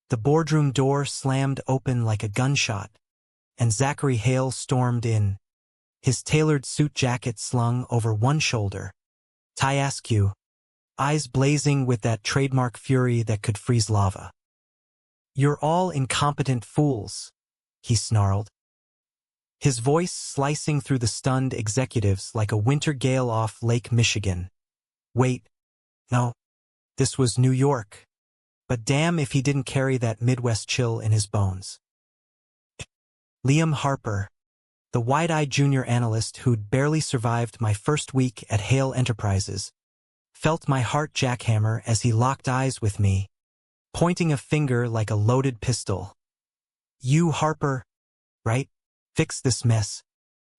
The boardroom door slammed open like a gunshot, and Zachary Hale stormed in, his tailored suit jacket slung over one shoulder. Tie askew, eyes blazing with that trademark fury that could freeze lava. "You're all incompetent fools," he snarled, his voice slicing through the stunned executives like a winter gale off Lake Michigan. Wait, no, this was New York. But damn if he didn't carry that Midwest chill in his bones. Liam Harper, the wide-eyed junior analyst who'd barely survived my first week at Hale Enterprises, felt my heart jackhammer as he locked eyes with me, pointing a finger like a loaded pistol. "You, Harper, right? Fix this mess,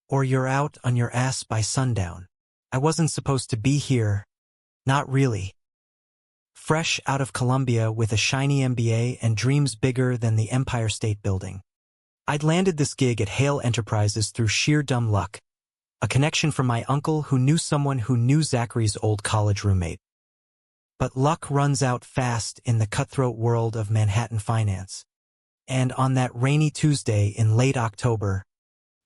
or you're out on your ass by sundown. I wasn't supposed to be here. Not really." Fresh out of Columbia with a shiny MBA and dreams bigger than the Empire State Building, I'd landed this gig at Hale Enterprises through sheer dumb luck, a connection from my uncle who knew someone who knew Zachary's old college roommate. But luck runs out fast in the cutthroat world of Manhattan finance. And on that rainy Tuesday in late October,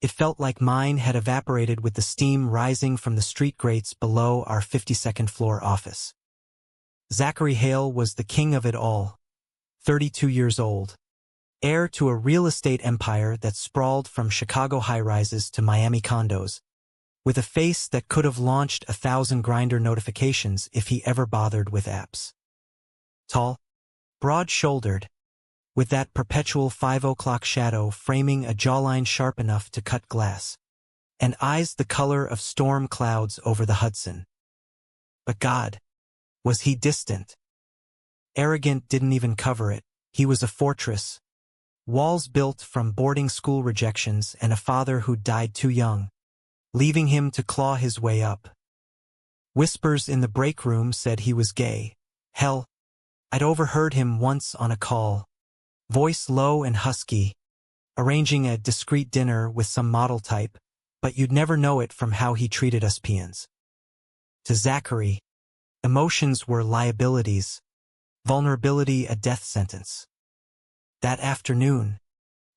it felt like mine had evaporated with the steam rising from the street grates below our 52nd floor office. Zachary Hale was the king of it all, 32 years old, heir to a real estate empire that sprawled from Chicago high-rises to Miami condos, with a face that could have launched 1,000 Grindr notifications if he ever bothered with apps. Tall, broad-shouldered, with that perpetual 5 o'clock shadow framing a jawline sharp enough to cut glass, and eyes the color of storm clouds over the Hudson. But God, was he distant? Arrogant didn't even cover it. He was a fortress. Walls built from boarding school rejections and a father who died too young, leaving him to claw his way up. Whispers in the break room said he was gay. Hell, I'd overheard him once on a call, voice low and husky, arranging a discreet dinner with some model type, but you'd never know it from how he treated us peons. To Zachary, emotions were liabilities, vulnerability a death sentence. That afternoon,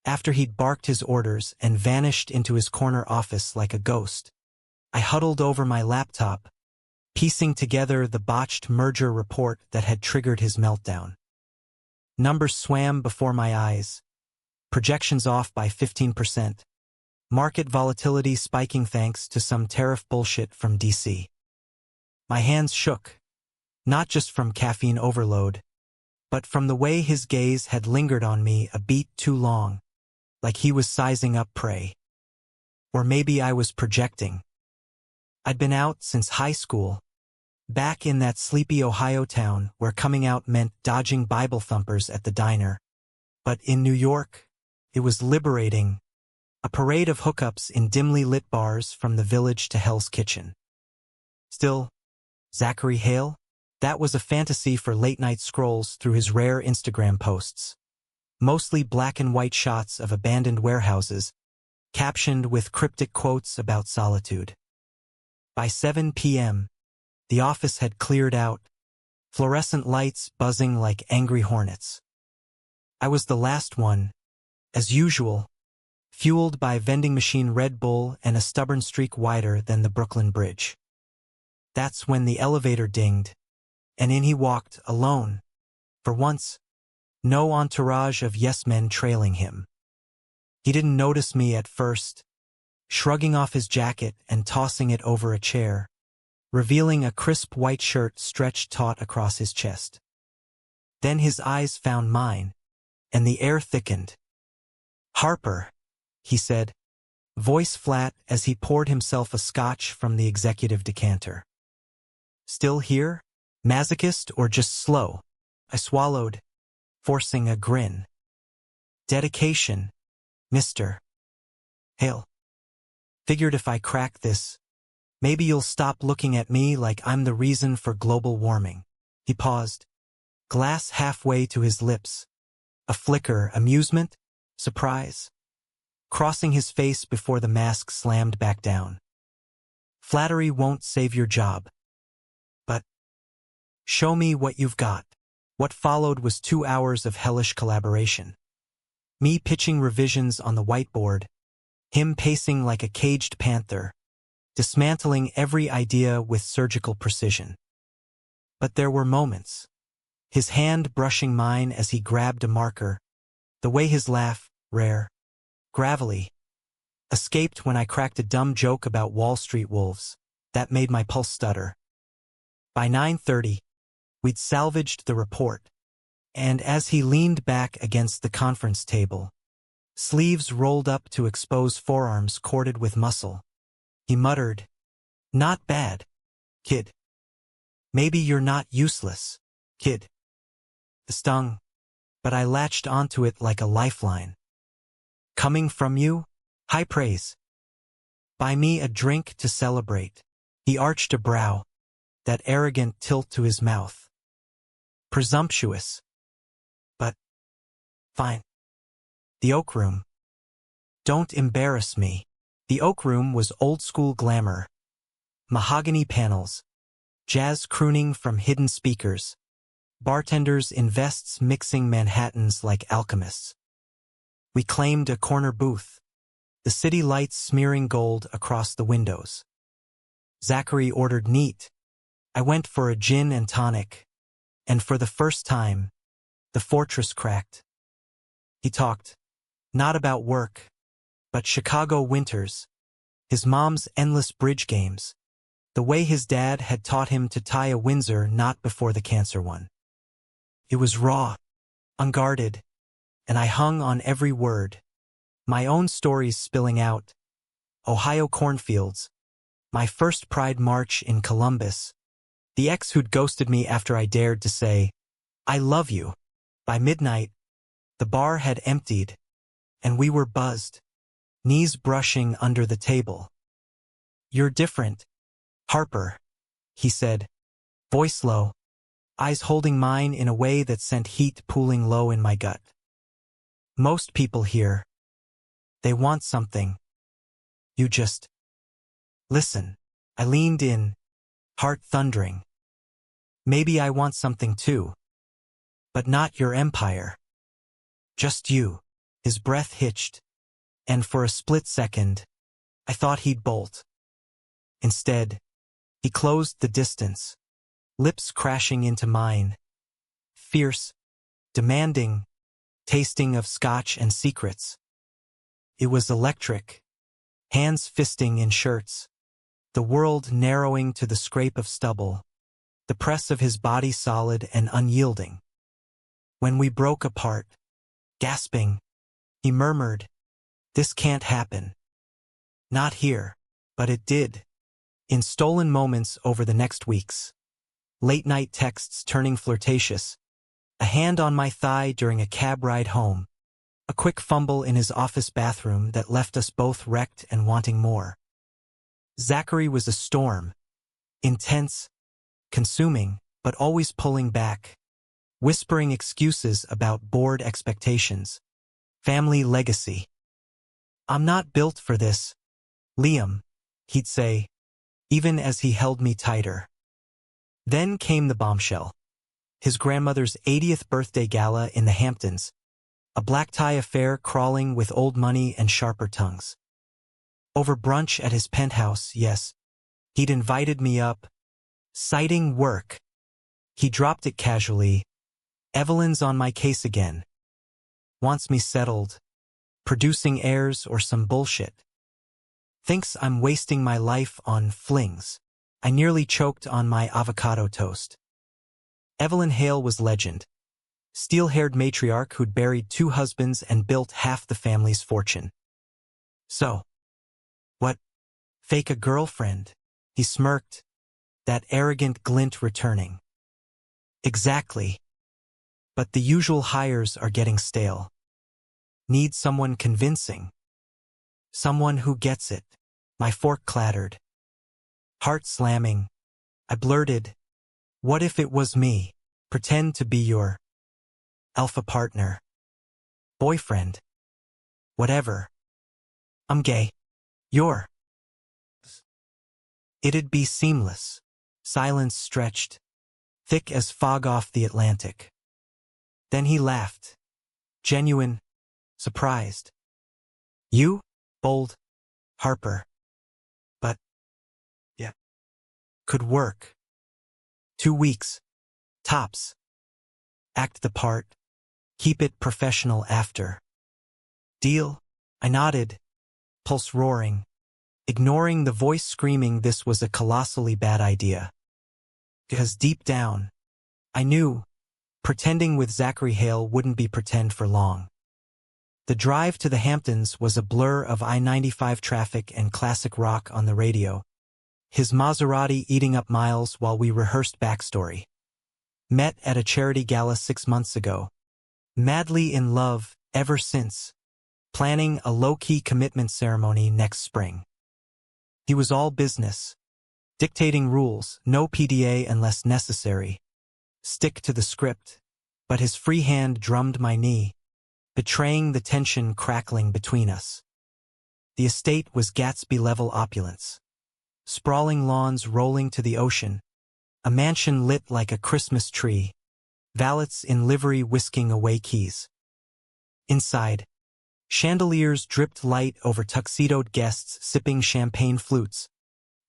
after he'd barked his orders and vanished into his corner office like a ghost, I huddled over my laptop, piecing together the botched merger report that had triggered his meltdown. Numbers swam before my eyes, projections off by 15%, market volatility spiking thanks to some tariff bullshit from DC. My hands shook, not just from caffeine overload, but from the way his gaze had lingered on me a beat too long, like he was sizing up prey. Or maybe I was projecting. I'd been out since high school, back in that sleepy Ohio town where coming out meant dodging Bible thumpers at the diner. But in New York, it was liberating, a parade of hookups in dimly lit bars from the Village to Hell's Kitchen. Still, Zachary Hale? That was a fantasy for late-night scrolls through his rare Instagram posts. Mostly black and white shots of abandoned warehouses, captioned with cryptic quotes about solitude. By 7 p.m., the office had cleared out, fluorescent lights buzzing like angry hornets. I was the last one, as usual, fueled by vending machine Red Bull and a stubborn streak wider than the Brooklyn Bridge. That's when the elevator dinged, and in he walked alone. For once, no entourage of yes-men trailing him. He didn't notice me at first, shrugging off his jacket and tossing it over a chair, revealing a crisp white shirt stretched taut across his chest. Then his eyes found mine, and the air thickened. "Harper," he said, voice flat as he poured himself a scotch from the executive decanter. "Still here? Masochist or just slow?" I swallowed, forcing a grin. "Dedication, Mr. Hale. Figured if I crack this, maybe you'll stop looking at me like I'm the reason for global warming." He paused, glass halfway to his lips, a flicker, amusement, surprise, crossing his face before the mask slammed back down. "Flattery won't save your job. But show me what you've got." What followed was 2 hours of hellish collaboration. Me pitching revisions on the whiteboard, him pacing like a caged panther, dismantling every idea with surgical precision. But there were moments. His hand brushing mine as he grabbed a marker, the way his laugh, rare, gravelly, escaped when I cracked a dumb joke about Wall Street wolves. That made my pulse stutter. By 9:30, we'd salvaged the report, and as he leaned back against the conference table, sleeves rolled up to expose forearms corded with muscle, he muttered, "Not bad, kid. Maybe you're not useless, kid." It stung, but I latched onto it like a lifeline. Coming from you? High praise. Buy me a drink to celebrate. He arched a brow, that arrogant tilt to his mouth. Presumptuous. But fine. The Oak Room. Don't embarrass me. The Oak Room was old-school glamour. Mahogany panels, jazz crooning from hidden speakers, bartenders in vests mixing Manhattans like alchemists. We claimed a corner booth, the city lights smearing gold across the windows. Zachary ordered neat. I went for a gin and tonic, and for the first time, the fortress cracked. He talked, not about work, but Chicago winters, his mom's endless bridge games, the way his dad had taught him to tie a Windsor knot before the cancer one. It was raw, unguarded, and I hung on every word, my own stories spilling out. Ohio cornfields, my first Pride March in Columbus, the ex who'd ghosted me after I dared to say, "I love you." By midnight, the bar had emptied, and we were buzzed, knees brushing under the table. "You're different, Harper," he said, voice low, eyes holding mine in a way that sent heat pooling low in my gut. "Most people here, they want something. You just listen." I leaned in, heart thundering. "Maybe I want something too. But not your empire. Just you." His breath hitched, and for a split second, I thought he'd bolt. Instead, he closed the distance, lips crashing into mine. Fierce, demanding, tasting of scotch and secrets. It was electric, hands fisting in shirts, the world narrowing to the scrape of stubble, the press of his body solid and unyielding. When we broke apart, gasping, he murmured, "This can't happen." Not here, but it did. In stolen moments over the next weeks. Late-night texts turning flirtatious, a hand on my thigh during a cab ride home, a quick fumble in his office bathroom that left us both wrecked and wanting more. Zachary was a storm, intense, consuming, but always pulling back, whispering excuses about bored expectations, family legacy. "I'm not built for this, Liam," he'd say, even as he held me tighter. Then came the bombshell. His grandmother's 80th birthday gala in the Hamptons, a black tie affair crawling with old money and sharper tongues. Over brunch at his penthouse, yes, he'd invited me up, citing work. He dropped it casually. "Evelyn's on my case again. Wants me settled, producing heirs or some bullshit. Thinks I'm wasting my life on flings." I nearly choked on my avocado toast. Evelyn Hale was legend. Steel-haired matriarch who'd buried 2 husbands and built half the family's fortune. "So, what? Fake a girlfriend?" He smirked, that arrogant glint returning. "Exactly. But the usual hires are getting stale. Need someone convincing. Someone who gets it." My fork clattered. Heart slamming, I blurted, "What if it was me? Pretend to be your alpha partner, boyfriend, whatever. I'm gay. You're." It'd be seamless. Silence stretched, thick as fog off the Atlantic. Then he laughed. Genuine, surprised. You? Bold. Harper. But, yeah, could work. 2 weeks. Tops. Act the part. Keep it professional after. Deal? I nodded, pulse roaring, ignoring the voice screaming this was a colossally bad idea. Because deep down, I knew, pretending with Zachary Hale wouldn't be pretend for long. The drive to the Hamptons was a blur of I-95 traffic and classic rock on the radio, his Maserati eating up miles while we rehearsed backstory. Met at a charity gala 6 months ago. Madly in love ever since. Planning a low-key commitment ceremony next spring. He was all business. Dictating rules, no PDA unless necessary. Stick to the script. But his free hand drummed my knee, betraying the tension crackling between us. The estate was Gatsby-level opulence. Sprawling lawns rolling to the ocean. A mansion lit like a Christmas tree. Valets in livery whisking away keys. Inside, chandeliers dripped light over tuxedoed guests sipping champagne flutes,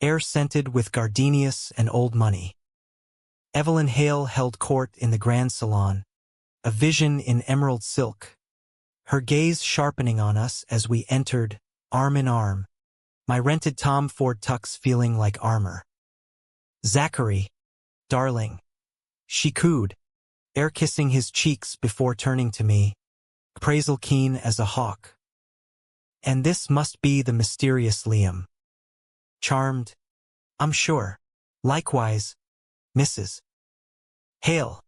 air scented with gardenias and old money. Evelyn Hale held court in the grand salon, a vision in emerald silk, her gaze sharpening on us as we entered, arm in arm, my rented Tom Ford tux feeling like armor. Zachary, darling, she cooed, air-kissing his cheeks before turning to me, appraisal keen as a hawk. And this must be the mysterious Liam. Charmed, I'm sure. Likewise, Mrs. Hale.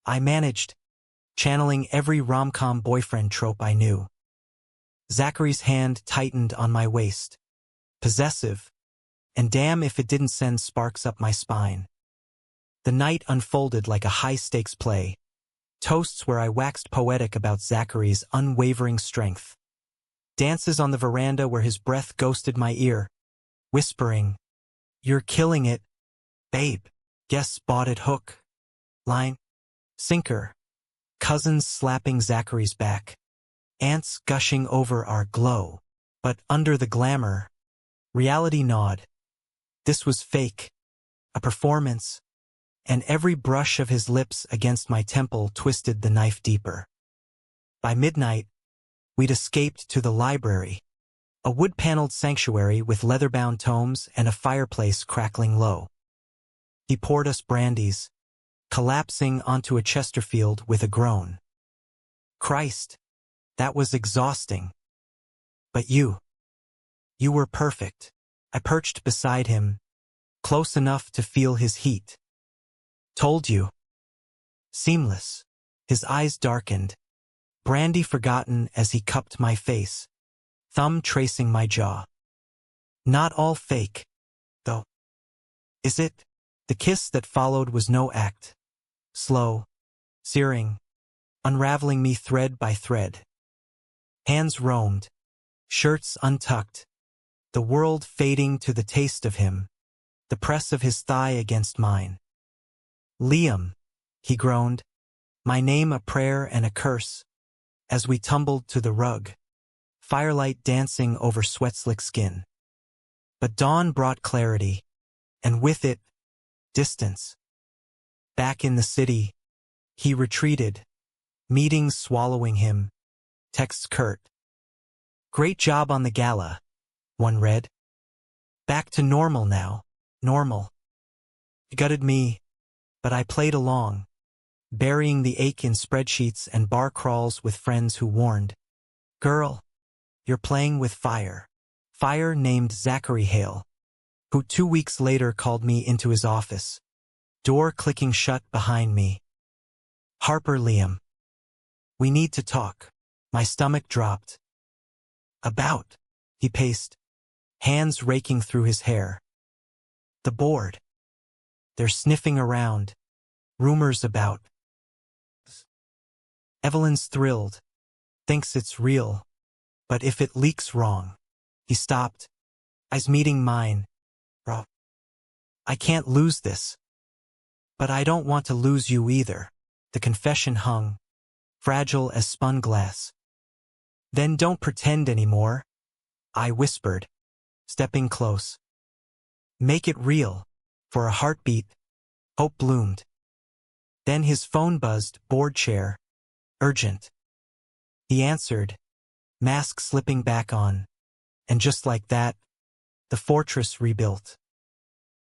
I managed, channeling every rom-com boyfriend trope I knew. Zachary's hand tightened on my waist. Possessive, and damn if it didn't send sparks up my spine. The night unfolded like a high-stakes play. Toasts where I waxed poetic about Zachary's unwavering strength. Dances on the veranda where his breath ghosted my ear, whispering, "You're killing it, babe." Guess spotted hook, line, sinker. Cousins slapping Zachary's back. Ants gushing over our glow. But under the glamour, reality gnawed. This was fake, a performance. And every brush of his lips against my temple twisted the knife deeper. By midnight, we'd escaped to the library, a wood-paneled sanctuary with leather-bound tomes and a fireplace crackling low. He poured us brandies, collapsing onto a Chesterfield with a groan. Christ, that was exhausting. But you were perfect. I perched beside him, close enough to feel his heat. Told you. Seamless. His eyes darkened, brandy forgotten as he cupped my face, thumb tracing my jaw. Not all fake, though. Is it? The kiss that followed was no act. Slow, searing, unraveling me thread by thread. Hands roamed, shirts untucked, the world fading to the taste of him, the press of his thigh against mine. Liam, he groaned, my name a prayer and a curse, as we tumbled to the rug, firelight dancing over sweat-slick skin. But dawn brought clarity, and with it, distance. Back in the city, he retreated, meetings swallowing him, texts curt. Great job on the gala, one read. Back to normal now, normal. It gutted me, but I played along, burying the ache in spreadsheets and bar crawls with friends who warned, "Girl, you're playing with fire." Fire named Zachary Hale, who 2 weeks later called me into his office, door clicking shut behind me. "Harper, Liam. We need to talk." My stomach dropped. "About?" He paced, hands raking through his hair. "The board. They're sniffing around. Rumors about." Evelyn's thrilled. Thinks it's real. But if it leaks wrong. He stopped, eyes meeting mine. "Bro, I can't lose this. But I don't want to lose you either." The confession hung, fragile as spun glass. Then don't pretend anymore, I whispered, stepping close. Make it real. For a heartbeat, hope bloomed. Then his phone buzzed, board chair. Urgent. He answered, mask slipping back on. And just like that, the fortress rebuilt.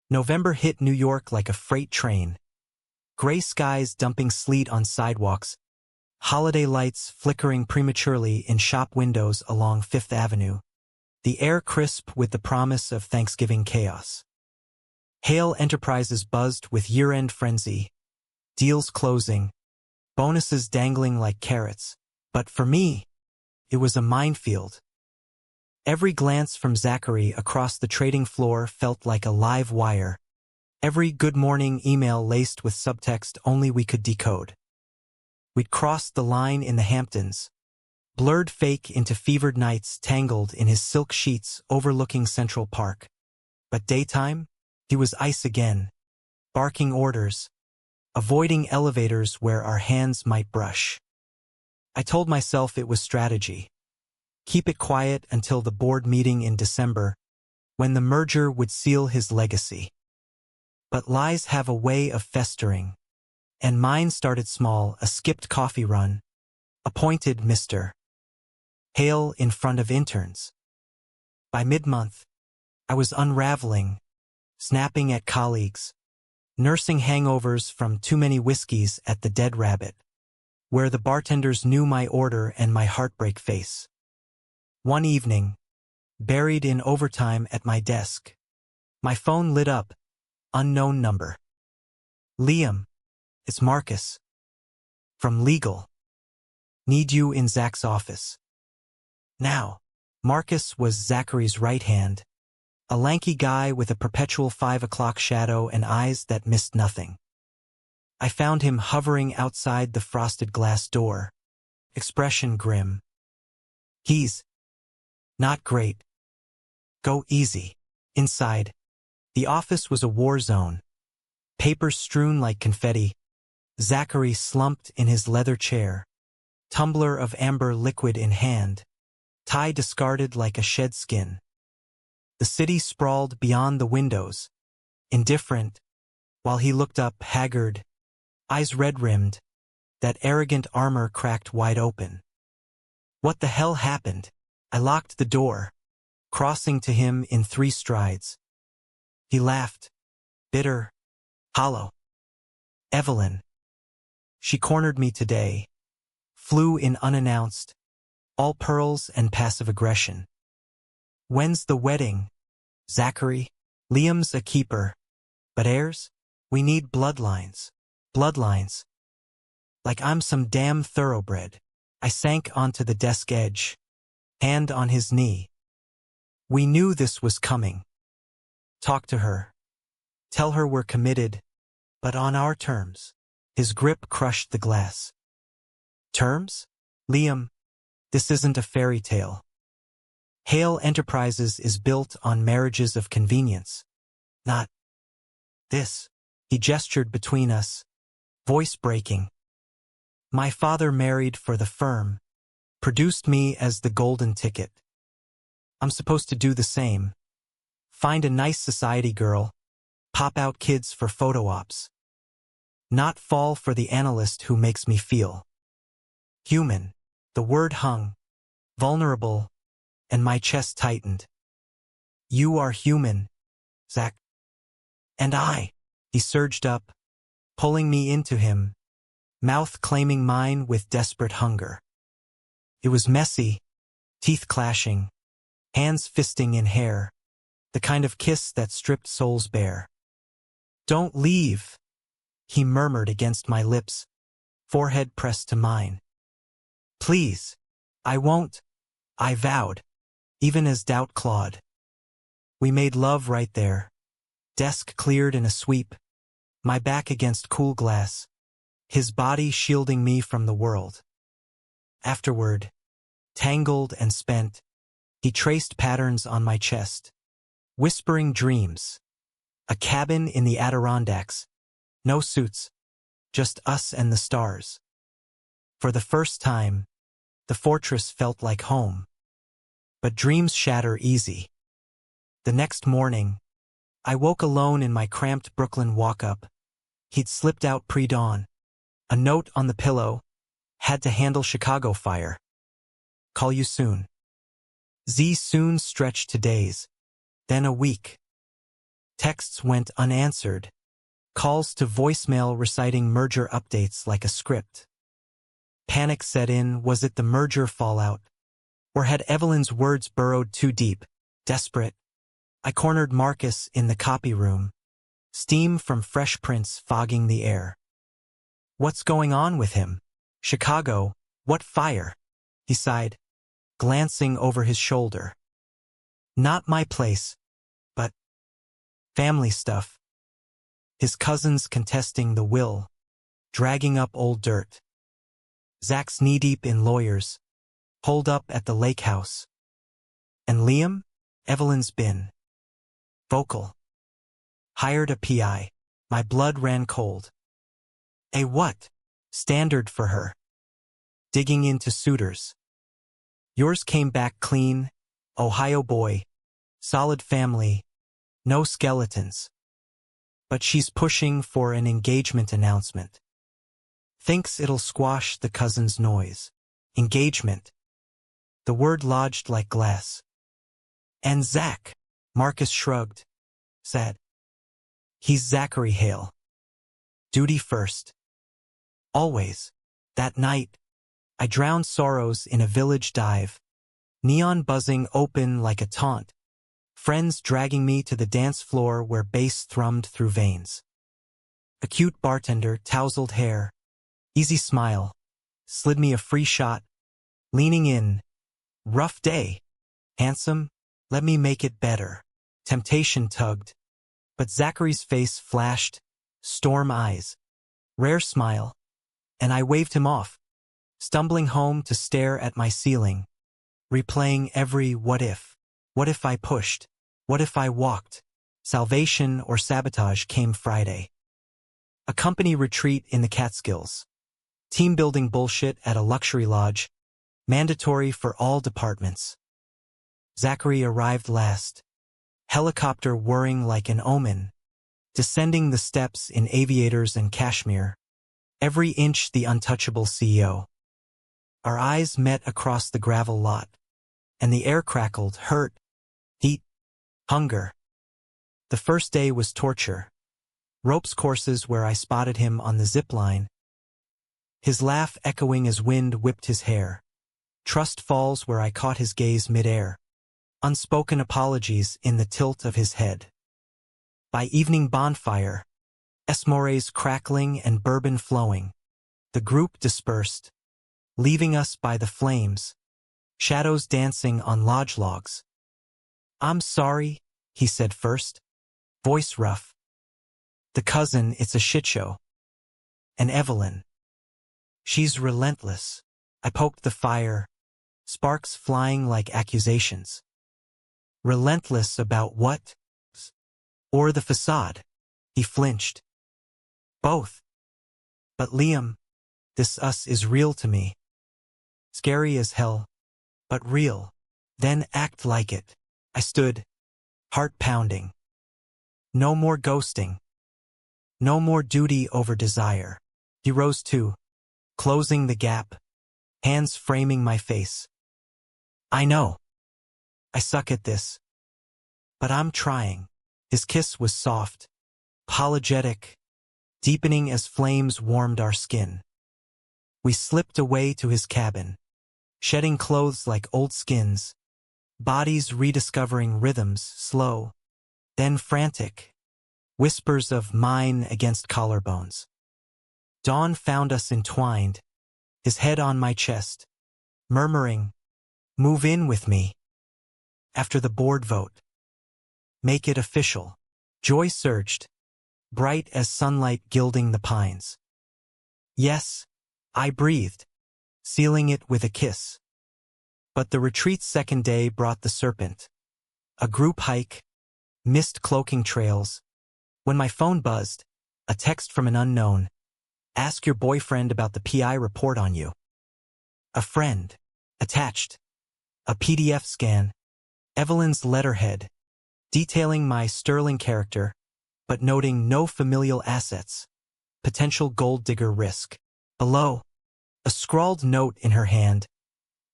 November hit New York like a freight train. Gray skies dumping sleet on sidewalks, holiday lights flickering prematurely in shop windows along Fifth Avenue, the air crisp with the promise of Thanksgiving chaos. Hale Enterprises buzzed with year-end frenzy, deals closing, bonuses dangling like carrots. But for me, it was a minefield. Every glance from Zachary across the trading floor felt like a live wire, every good morning email laced with subtext only we could decode. We'd crossed the line in the Hamptons, blurred fake into fevered nights tangled in his silk sheets overlooking Central Park. But daytime, he was ice again, barking orders, avoiding elevators where our hands might brush. I told myself it was strategy. Keep it quiet until the board meeting in December, when the merger would seal his legacy. But lies have a way of festering, and mine started small, a skipped coffee run, appointed Mr. Hale in front of interns. By mid-month, I was unraveling, snapping at colleagues, nursing hangovers from too many whiskeys at the Dead Rabbit, where the bartenders knew my order and my heartbreak face. One evening, buried in overtime at my desk, my phone lit up, unknown number. Liam, it's Marcus. From legal. Need you in Zach's office. Now, Marcus was Zachary's right hand, a lanky guy with a perpetual 5 o'clock shadow and eyes that missed nothing. I found him hovering outside the frosted glass door, expression grim. He's not great. Go easy. Inside, the office was a war zone. Papers strewn like confetti. Zachary slumped in his leather chair, tumbler of amber liquid in hand, tie discarded like a shed skin. The city sprawled beyond the windows, indifferent, while he looked up haggard, eyes red-rimmed, that arrogant armor cracked wide open. What the hell happened? I locked the door, crossing to him in 3 strides. He laughed, bitter, hollow. Evelyn. She cornered me today, flew in unannounced, all pearls and passive aggression. When's the wedding, Zachary? Liam's a keeper, but heirs? We need bloodlines. Bloodlines. Like I'm some damn thoroughbred. I sank onto the desk edge, hand on his knee. We knew this was coming. Talk to her. Tell her we're committed, but on our terms. His grip crushed the glass. Terms? Liam, this isn't a fairy tale. Hale Enterprises is built on marriages of convenience. Not this. He gestured between us, voice breaking. My father married for the firm, produced me as the golden ticket. I'm supposed to do the same. Find a nice society girl, pop out kids for photo ops. Not fall for the analyst who makes me feel human. The word hung, vulnerable, and my chest tightened. You are human, Zach. And I. He surged up, pulling me into him, mouth claiming mine with desperate hunger. It was messy, teeth clashing, hands fisting in hair, the kind of kiss that stripped souls bare. Don't leave, he murmured against my lips, forehead pressed to mine. Please, I won't, I vowed, even as doubt clawed. We made love right there, desk cleared in a sweep, my back against cool glass, his body shielding me from the world. Afterward, tangled and spent, he traced patterns on my chest, whispering dreams. A cabin in the Adirondacks, no suits, just us and the stars. For the first time, the fortress felt like home. But dreams shatter easy. The next morning, I woke alone in my cramped Brooklyn walk-up. He'd slipped out pre-dawn. A note on the pillow. Had to handle Chicago fire. Call you soon. Z soon stretched to days. Then a week. Texts went unanswered. Calls to voicemail reciting merger updates like a script. Panic set in. Was it the merger fallout? Or had Evelyn's words burrowed too deep? Desperate, I cornered Marcus in the copy room. Steam from fresh prints fogging the air. What's going on with him? Chicago, what fire? He sighed, glancing over his shoulder. Not my place, but family stuff. His cousins contesting the will, dragging up old dirt. Zach's knee-deep in lawyers, holed up at the lake house. And Liam? Evelyn's been vocal. Hired a PI. My blood ran cold. A what? Standard for her. Digging into suitors. Yours came back clean, Ohio boy. Solid family. No skeletons. But she's pushing for an engagement announcement. Thinks it'll squash the cousin's noise. Engagement. The word lodged like glass. And Zach, Marcus shrugged, said. He's Zachary Hale. Duty first. Always. That night, I drowned sorrows in a village dive. Neon buzzing open like a taunt. Friends dragging me to the dance floor where bass thrummed through veins. A cute bartender, tousled hair. Easy smile. Slid me a free shot. Leaning in. Rough day. Handsome? Let me make it better. Temptation tugged. But Zachary's face flashed. Storm eyes. Rare smile. And I waved him off. Stumbling home to stare at my ceiling. Replaying every what if. What if I pushed? What if I walked? Salvation or sabotage came Friday. A company retreat in the Catskills. Team-building bullshit at a luxury lodge. Mandatory for all departments. Zachary arrived last. Helicopter whirring like an omen. Descending the steps in aviators and cashmere. Every inch the untouchable CEO. Our eyes met across the gravel lot. And the air crackled, hurt, heat, hunger. The first day was torture. Ropes courses where I spotted him on the zip line. His laugh echoing as wind whipped his hair. Trust falls where I caught his gaze midair. Unspoken apologies in the tilt of his head. By evening bonfire, esmores crackling and bourbon flowing, the group dispersed, leaving us by the flames, shadows dancing on lodge logs. I'm sorry, he said first, voice rough. The cousin, it's a shit show. And Evelyn. She's relentless. I poked the fire, sparks flying like accusations. Relentless about what? Or the facade? He flinched. Both. But Liam, this us is real to me. Scary as hell, but real. Then act like it. I stood, heart pounding. No more ghosting. No more duty over desire. He rose too, closing the gap, hands framing my face. I know. I suck at this. But I'm trying. His kiss was soft, apologetic, deepening as flames warmed our skin. We slipped away to his cabin, shedding clothes like old skins, bodies rediscovering rhythms, slow, then frantic, whispers of mine against collarbones. Dawn found us entwined, his head on my chest, murmuring, "Move in with me." After the board vote. Make it official. Joy surged, bright as sunlight gilding the pines. Yes, I breathed, sealing it with a kiss. But the retreat's second day brought the serpent. A group hike, mist cloaking trails. When my phone buzzed, a text from an unknown. Ask your boyfriend about the PI report on you. A friend. Attached. A PDF scan. Evelyn's letterhead, detailing my sterling character, but noting no familial assets. Potential gold digger risk. Below, a scrawled note in her hand.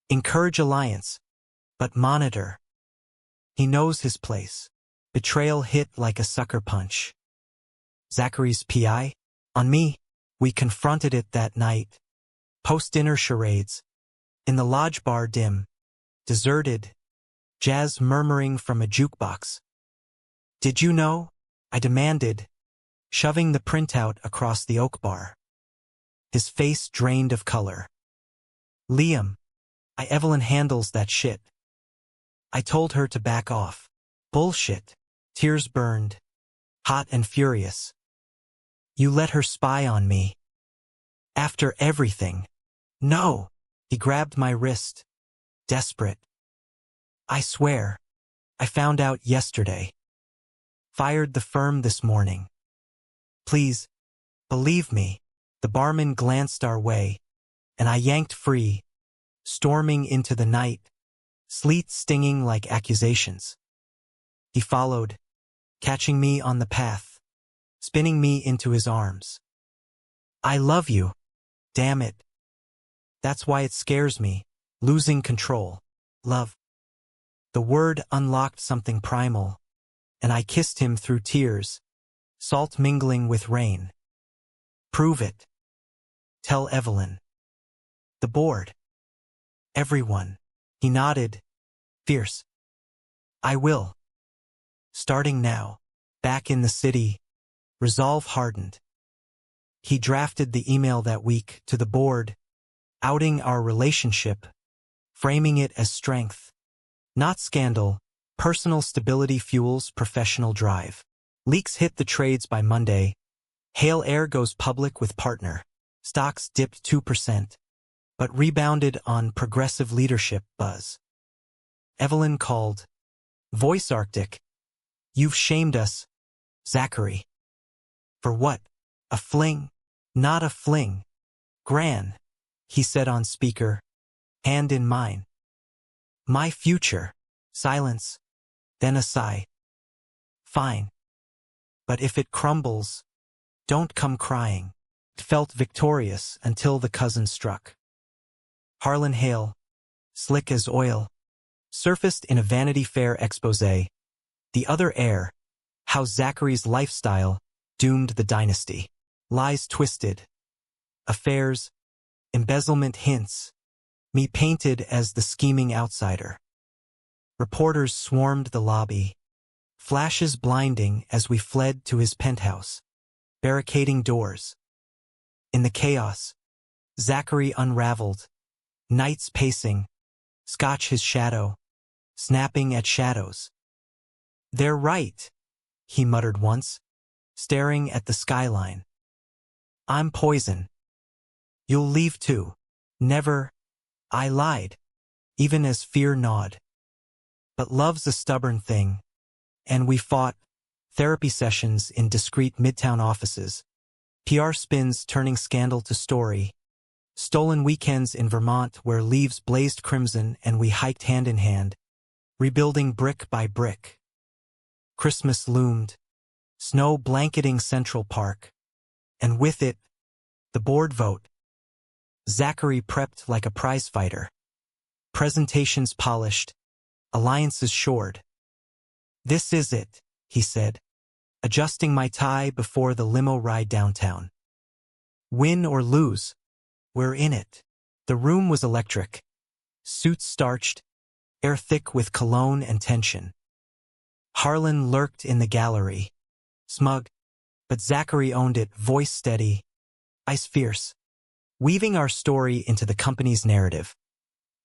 Encourage alliance, but monitor. He knows his place. Betrayal hit like a sucker punch. Zachary's PI? On me. We confronted it that night. Post-dinner charades. In the lodge bar dim. Deserted. Jazz murmuring from a jukebox. Did you know? I demanded, shoving the printout across the oak bar. His face drained of color. Liam. Evelyn handles that shit. I told her to back off. Bullshit. Tears burned. Hot and furious. You let her spy on me. After everything. No. He grabbed my wrist. Desperate. I swear. I found out yesterday. Fired the firm this morning. Please. Believe me. The barman glanced our way, and I yanked free, storming into the night, sleet stinging like accusations. He followed, catching me on the path, spinning me into his arms. I love you. Damn it. That's why it scares me, losing control. Love. The word unlocked something primal, and I kissed him through tears, salt mingling with rain. Prove it. Tell Evelyn. The board. Everyone. He nodded. Fierce. I will. Starting now. Back in the city. Resolve hardened. He drafted the email that week to the board, outing our relationship, framing it as strength. Not scandal. Personal stability fuels professional drive. Leaks hit the trades by Monday. Hale Air goes public with partner. Stocks dipped 2%, but rebounded on progressive leadership buzz. Evelyn called. Voice Arctic. You've shamed us, Zachary. For what? A fling? Not a fling. Gran, he said on speaker, hand in mine. My future. Silence. Then a sigh. Fine. But if it crumbles, don't come crying. Felt victorious until the cousin struck. Harlan Hale, slick as oil, surfaced in a Vanity Fair expose. The other heir, how Zachary's lifestyle doomed the dynasty. Lies twisted. Affairs, embezzlement hints, me painted as the scheming outsider. Reporters swarmed the lobby, flashes blinding as we fled to his penthouse, barricading doors. In the chaos, Zachary unraveled, nights pacing, scotch his shadow, snapping at shadows. They're right, he muttered once, staring at the skyline. I'm poison. You'll leave too. Never. I lied, even as fear gnawed. But love's a stubborn thing, and we fought. Therapy sessions in discreet midtown offices. PR spins turning scandal to story. Stolen weekends in Vermont where leaves blazed crimson and we hiked hand in hand, rebuilding brick by brick. Christmas loomed, snow blanketing Central Park, and with it, the board vote. Zachary prepped like a prizefighter. Presentations polished, alliances shored. This is it, he said, adjusting my tie before the limo ride downtown. Win or lose, we're in it. The room was electric. Suits starched, air thick with cologne and tension. Harlan lurked in the gallery, smug, but Zachary owned it, voice steady, eyes fierce, weaving our story into the company's narrative.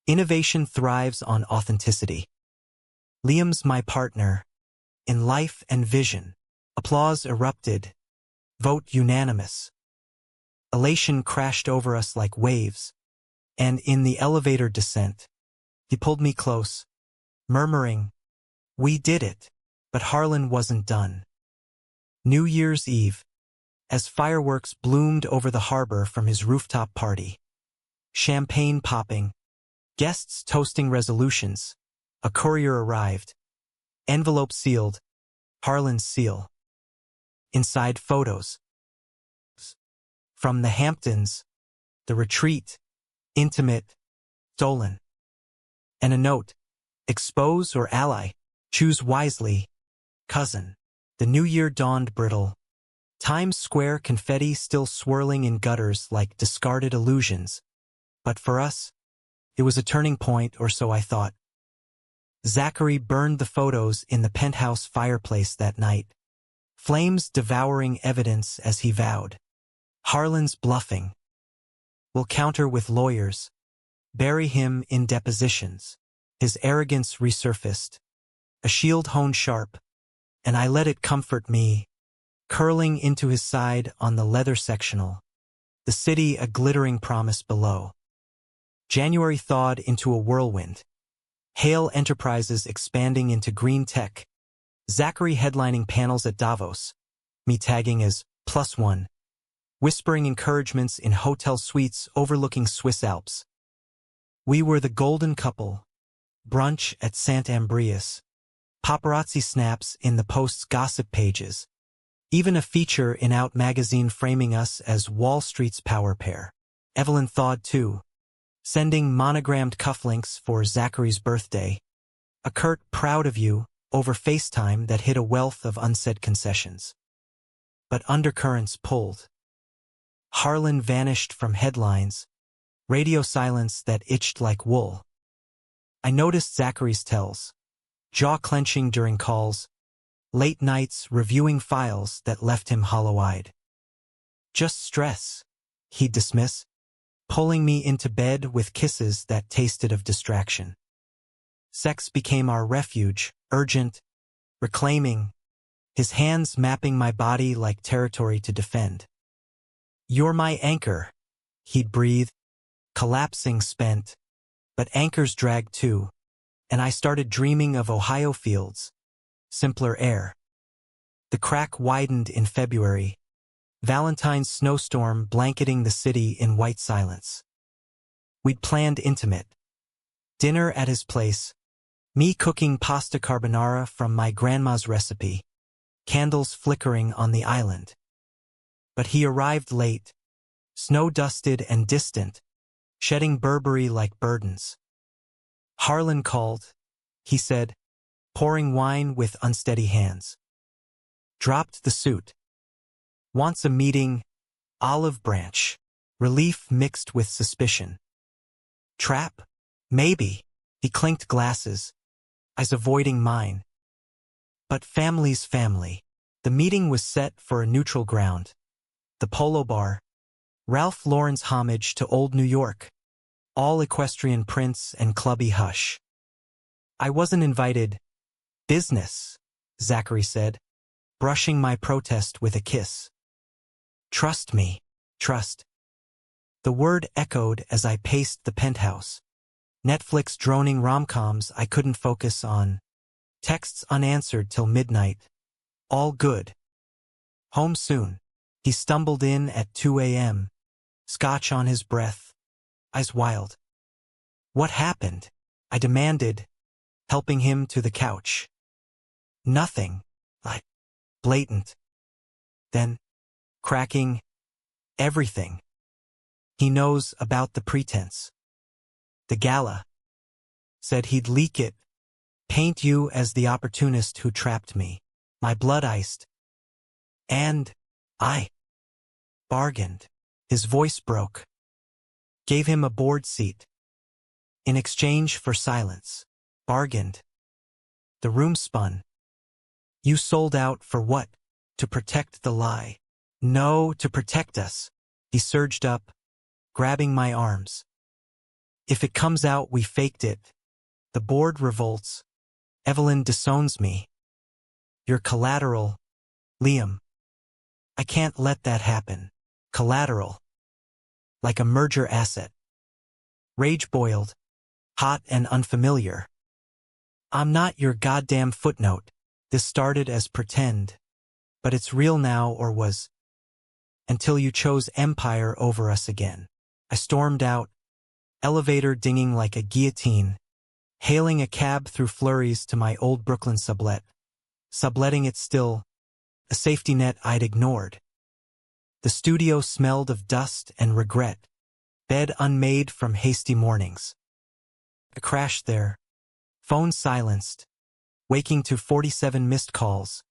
Innovation thrives on authenticity. Liam's my partner, in life and vision. Applause erupted. Vote unanimous. Elation crashed over us like waves, and in the elevator descent, he pulled me close, murmuring, we did it. But Harlan wasn't done. New Year's Eve, as fireworks bloomed over the harbor from his rooftop party. champagne popping, guests toasting resolutions. A courier arrived. Envelope sealed. Harlan's seal. Inside photos. From the Hamptons, the retreat, intimate, stolen. And a note. Expose or ally. Choose wisely. Cousin. The new year dawned brittle. Times Square confetti still swirling in gutters like discarded illusions. But for us, it was a turning point, or so I thought. Zachary burned the photos in the penthouse fireplace that night. Flames devouring evidence as he vowed. Harlan's bluffing. We'll counter with lawyers. Bury him in depositions. His arrogance resurfaced. A shield honed sharp. And I let it comfort me, curling into his side on the leather sectional. The city a glittering promise below. January thawed into a whirlwind. Hale Enterprises expanding into green tech. Zachary headlining panels at Davos. Me tagging as +1. Whispering encouragements in hotel suites overlooking Swiss Alps. We were the golden couple. Brunch at St. Ambrius. Paparazzi snaps in the Post's gossip pages. Even a feature in Out magazine framing us as Wall Street's power pair. Evelyn thawed too, sending monogrammed cufflinks for Zachary's birthday. A curt "proud of you" over FaceTime that hid a wealth of unsaid concessions. But undercurrents pulled. Harlan vanished from headlines, radio silence that itched like wool. I noticed Zachary's tells, jaw clenching during calls, late nights reviewing files that left him hollow-eyed. Just stress, he'd dismiss, pulling me into bed with kisses that tasted of distraction. Sex became our refuge, urgent, reclaiming, his hands mapping my body like territory to defend. You're my anchor, he'd breathe, collapsing spent, but anchors dragged too, and I started dreaming of Ohio fields, simpler air. The crack widened in February, Valentine's snowstorm blanketing the city in white silence. We'd planned intimate. Dinner at his place, me cooking pasta carbonara from my grandma's recipe, candles flickering on the island. But he arrived late, snow-dusted and distant, shedding Burberry like burdens. Harlan called, he said, pouring wine with unsteady hands. Dropped the suit. Wants a meeting, olive branch, relief mixed with suspicion. Trap? Maybe. He clinked glasses, eyes avoiding mine. But family's family. The meeting was set for a neutral ground. The Polo Bar. Ralph Lauren's homage to old New York. All equestrian prints and clubby hush. I wasn't invited. Business, Zachary said, brushing my protest with a kiss. Trust me, trust. The word echoed as I paced the penthouse. Netflix droning rom-coms I couldn't focus on. Texts unanswered till midnight. All good. Home soon. He stumbled in at 2 a.m., scotch on his breath, eyes wild. What happened? I demanded, helping him to the couch. Nothing. Blatant. Then, cracking, everything. He knows about the pretense. The gala. Said he'd leak it, paint you as the opportunist who trapped me. My blood iced. And I bargained. His voice broke. Gave him a board seat. In exchange for silence. Bargained. The room spun. You sold out for what? To protect the lie. No, to protect us. He surged up, grabbing my arms. If it comes out we faked it. The board revolts. Evelyn disowns me. You're collateral, Liam. I can't let that happen. Collateral. Like a merger asset. Rage boiled, hot and unfamiliar. I'm not your goddamn footnote. This started as pretend, but it's real now, or was. Until you chose empire over us again. I stormed out, Elevator dinging like a guillotine. Hailing a cab through flurries to my old Brooklyn sublet. Subletting it still, a safety net I'd ignored. The studio smelled of dust and regret. Bed unmade from hasty mornings. I crashed there. Phone silenced. Waking to 47 missed calls.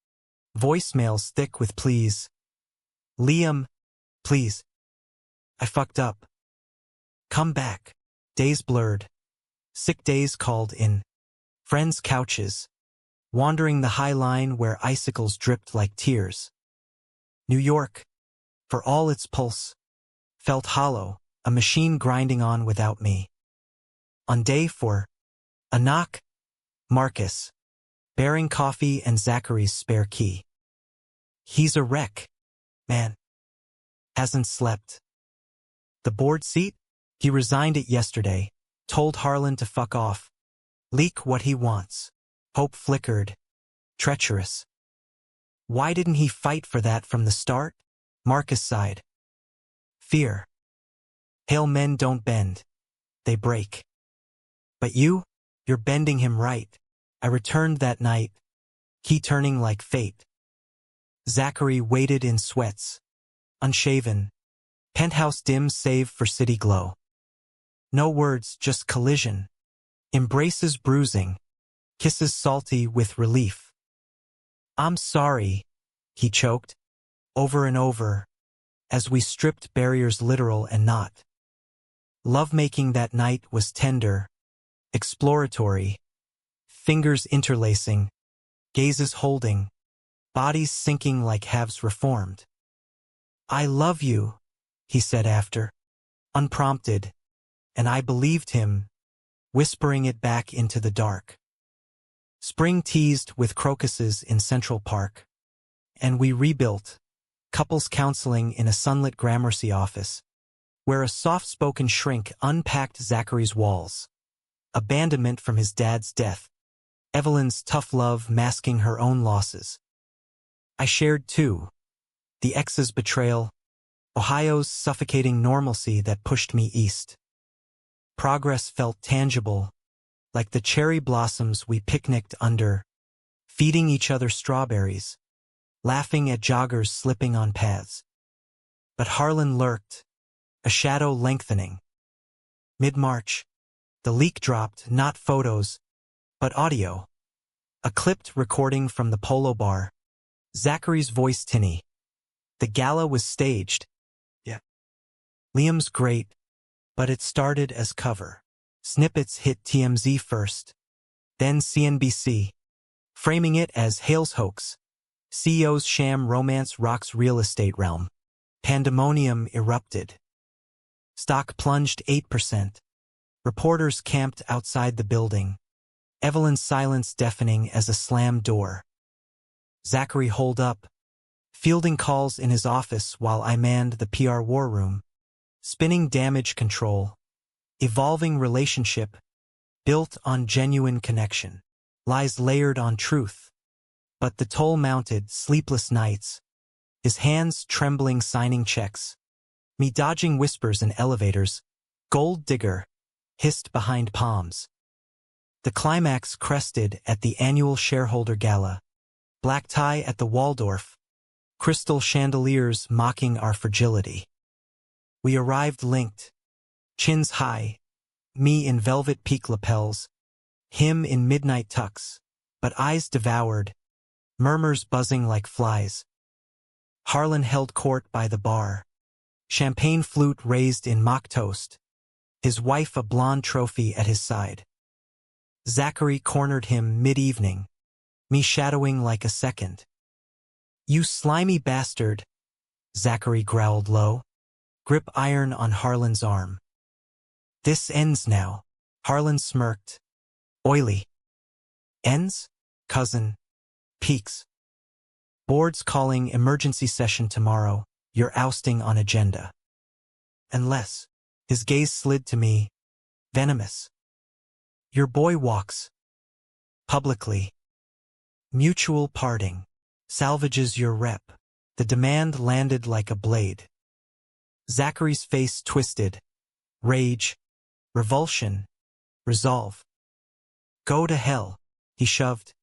Voicemails thick with pleas. Liam, please. I fucked up. Come back. Days blurred. Sick days called in. Friends' couches. Wandering the high line where icicles dripped like tears. New York, for all its pulse, felt hollow, a machine grinding on without me. On day 4, a knock. Marcus, bearing coffee and Zachary's spare key. He's a wreck, man. Hasn't slept. The board seat? He resigned it yesterday, told Harlan to fuck off. Leak what he wants. Hope flickered. Treacherous. Why didn't he fight for that from the start? Marcus sighed. Fear. Hale men don't bend. They break. But you're bending him right. I returned that night, key turning like fate. Zachary waited in sweats. Unshaven. Penthouse dim save for city glow. No words, just collision. Embraces bruising. Kisses salty with relief. I'm sorry, he choked, over and over, as we stripped barriers literal and not. Lovemaking that night was tender, exploratory, fingers interlacing, gazes holding, bodies sinking like halves reformed. I love you, he said after, unprompted, and I believed him, whispering it back into the dark. Spring teased with crocuses in Central Park. And we rebuilt, couples counseling in a sunlit Gramercy office, where a soft-spoken shrink unpacked Zachary's walls. Abandonment from his dad's death. Evelyn's tough love masking her own losses. I shared too. The ex's betrayal. Ohio's suffocating normalcy that pushed me east. Progress felt tangible, like the cherry blossoms we picnicked under, feeding each other strawberries, laughing at joggers slipping on paths. But Harlan lurked, a shadow lengthening. Mid-March, the leak dropped not photos, but audio. A clipped recording from the Polo Bar. Zachary's voice tinny. The gala was staged. Yeah. Liam's great, but it started as cover. Snippets hit TMZ first, then CNBC, framing it as Hale's hoax. CEO's sham romance rocks real estate realm. Pandemonium erupted. Stock plunged 8%. Reporters camped outside the building. Evelyn's silence deafening as a slammed door. Zachary holed up, fielding calls in his office while I manned the PR war room. Spinning damage control. Evolving relationship, built on genuine connection. Lies layered on truth. But the toll mounted, sleepless nights. His hands trembling signing checks. Me dodging whispers in elevators. Gold digger, hissed behind palms. The climax crested at the annual shareholder gala. Black tie at the Waldorf. Crystal chandeliers mocking our fragility. We arrived linked. Chins high, me in velvet peak lapels, him in midnight tux, but eyes devoured, murmurs buzzing like flies. Harlan held court by the bar, champagne flute raised in mock toast, his wife a blonde trophy at his side. Zachary cornered him mid-evening, me shadowing like a second. You slimy bastard, Zachary growled low, grip iron on Harlan's arm. This ends now, Harlan smirked. Oily. Ends? Cousin. Peaks. Board's calling emergency session tomorrow, you're ousting on agenda. Unless, his gaze slid to me, venomous. Your boy walks. Publicly. Mutual parting. Salvages your rep. The demand landed like a blade. Zachary's face twisted. Rage. revulsion, resolve. Go to hell, he shoved.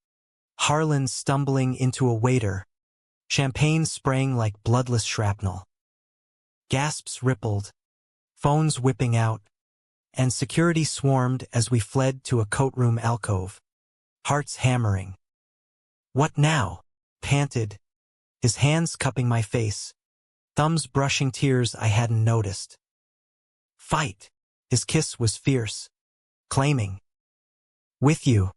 Harlan stumbling into a waiter, champagne spraying like bloodless shrapnel. Gasps rippled, phones whipping out, and security swarmed as we fled to a coatroom alcove, hearts hammering. What now? Panted, his hands cupping my face, thumbs brushing tears I hadn't noticed. Fight! His kiss was fierce, claiming. With you.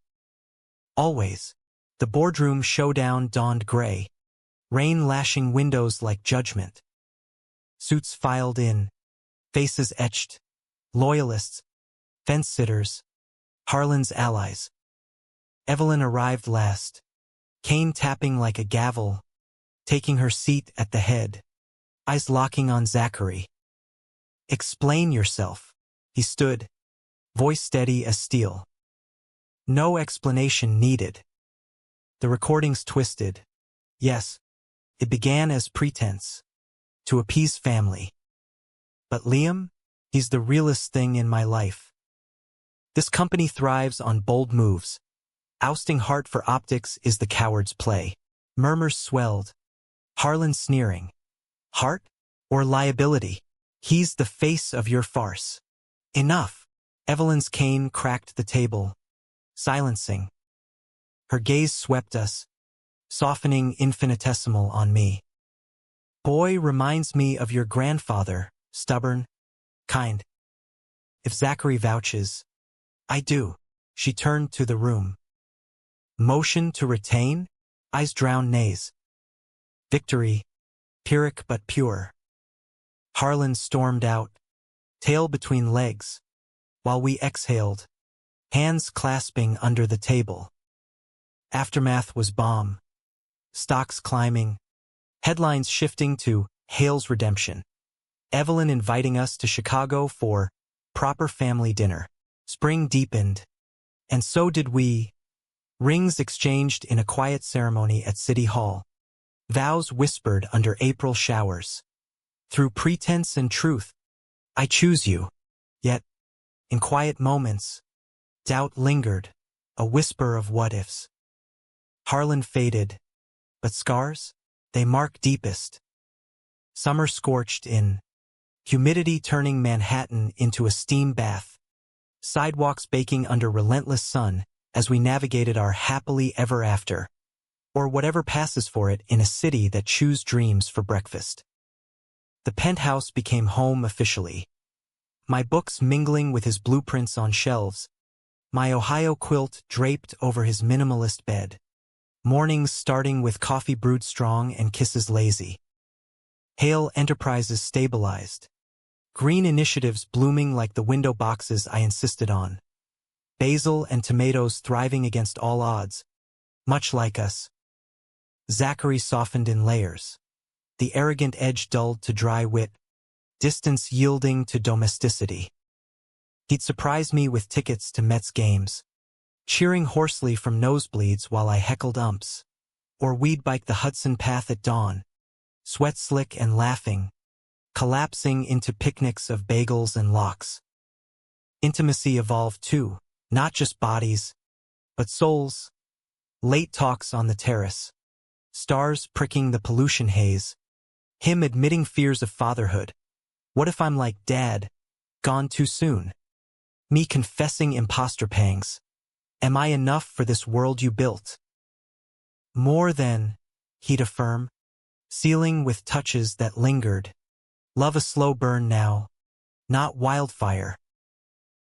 Always. The boardroom showdown dawned gray, rain lashing windows like judgment. Suits filed in, faces etched, loyalists, fence-sitters, Harlan's allies. Evelyn arrived last, cane tapping like a gavel, taking her seat at the head, eyes locking on Zachary. Explain yourself. He stood, voice steady as steel. No explanation needed. The recordings twisted. Yes, it began as pretense, to appease family. But Liam, he's the realest thing in my life. This company thrives on bold moves. Ousting Hart for optics is the coward's play. Murmurs swelled. Harlan sneering. Hart? Or liability? He's the face of your farce. Enough. Evelyn's cane cracked the table, silencing. Her gaze swept us, softening infinitesimal on me. Boy reminds me of your grandfather, stubborn, kind. If Zachary vouches, I do. She turned to the room. Motion to retain? Eyes drown nays. Victory, Pyrrhic but pure. Harlan stormed out, tail between legs, while we exhaled, hands clasping under the table. Aftermath was bomb. Stocks climbing, headlines shifting to Hale's redemption. Evelyn inviting us to Chicago for proper family dinner. Spring deepened, and so did we. Rings exchanged in a quiet ceremony at City Hall. Vows whispered under April showers. Through pretense and truth, I choose you. Yet, in quiet moments, doubt lingered, a whisper of what-ifs. Harlan faded, but scars, they mark deepest. Summer scorched in, humidity turning Manhattan into a steam bath, sidewalks baking under relentless sun as we navigated our happily ever after, or whatever passes for it in a city that chews dreams for breakfast. The penthouse became home officially. My books mingling with his blueprints on shelves, my Ohio quilt draped over his minimalist bed. Mornings starting with coffee brewed strong and kisses lazy. Hale Enterprises stabilized. Green initiatives blooming like the window boxes I insisted on. Basil and tomatoes thriving against all odds, much like us. Zachary softened in layers. The arrogant edge dulled to dry wit, distance yielding to domesticity. He'd surprise me with tickets to Mets games, cheering hoarsely from nosebleeds while I heckled umps, or we'd bike the Hudson Path at dawn, sweat slick and laughing, collapsing into picnics of bagels and lox. Intimacy evolved too, not just bodies, but souls. Late talks on the terrace, stars pricking the pollution haze, him admitting fears of fatherhood. What if I'm like Dad, gone too soon? Me confessing imposter pangs. Am I enough for this world you built? More than, he'd affirm, sealing with touches that lingered. Love a slow burn now, not wildfire.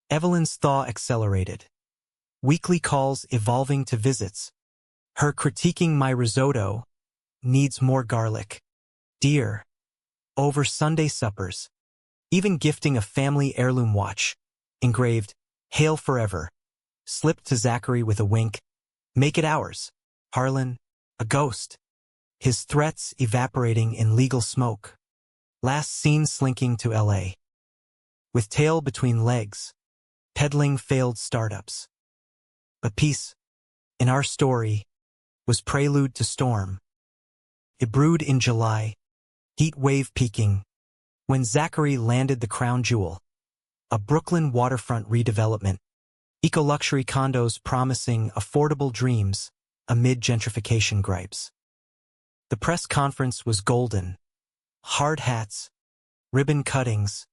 Evelyn's thaw accelerated. Weekly calls evolving to visits. Her critiquing my risotto, needs more garlic. Dear. Over Sunday suppers. Even gifting a family heirloom watch, engraved, Hail Forever. Slipped to Zachary with a wink. Make it ours. Harlan, a ghost. His threats evaporating in legal smoke. Last seen slinking to L.A. With tail between legs, peddling failed startups. But peace, in our story, was prelude to storm. It brewed in July, heat wave peaking, when Zachary landed the crown jewel. a Brooklyn waterfront redevelopment, eco-luxury condos promising affordable dreams amid gentrification gripes. The press conference was golden. Hard hats, ribbon cuttings,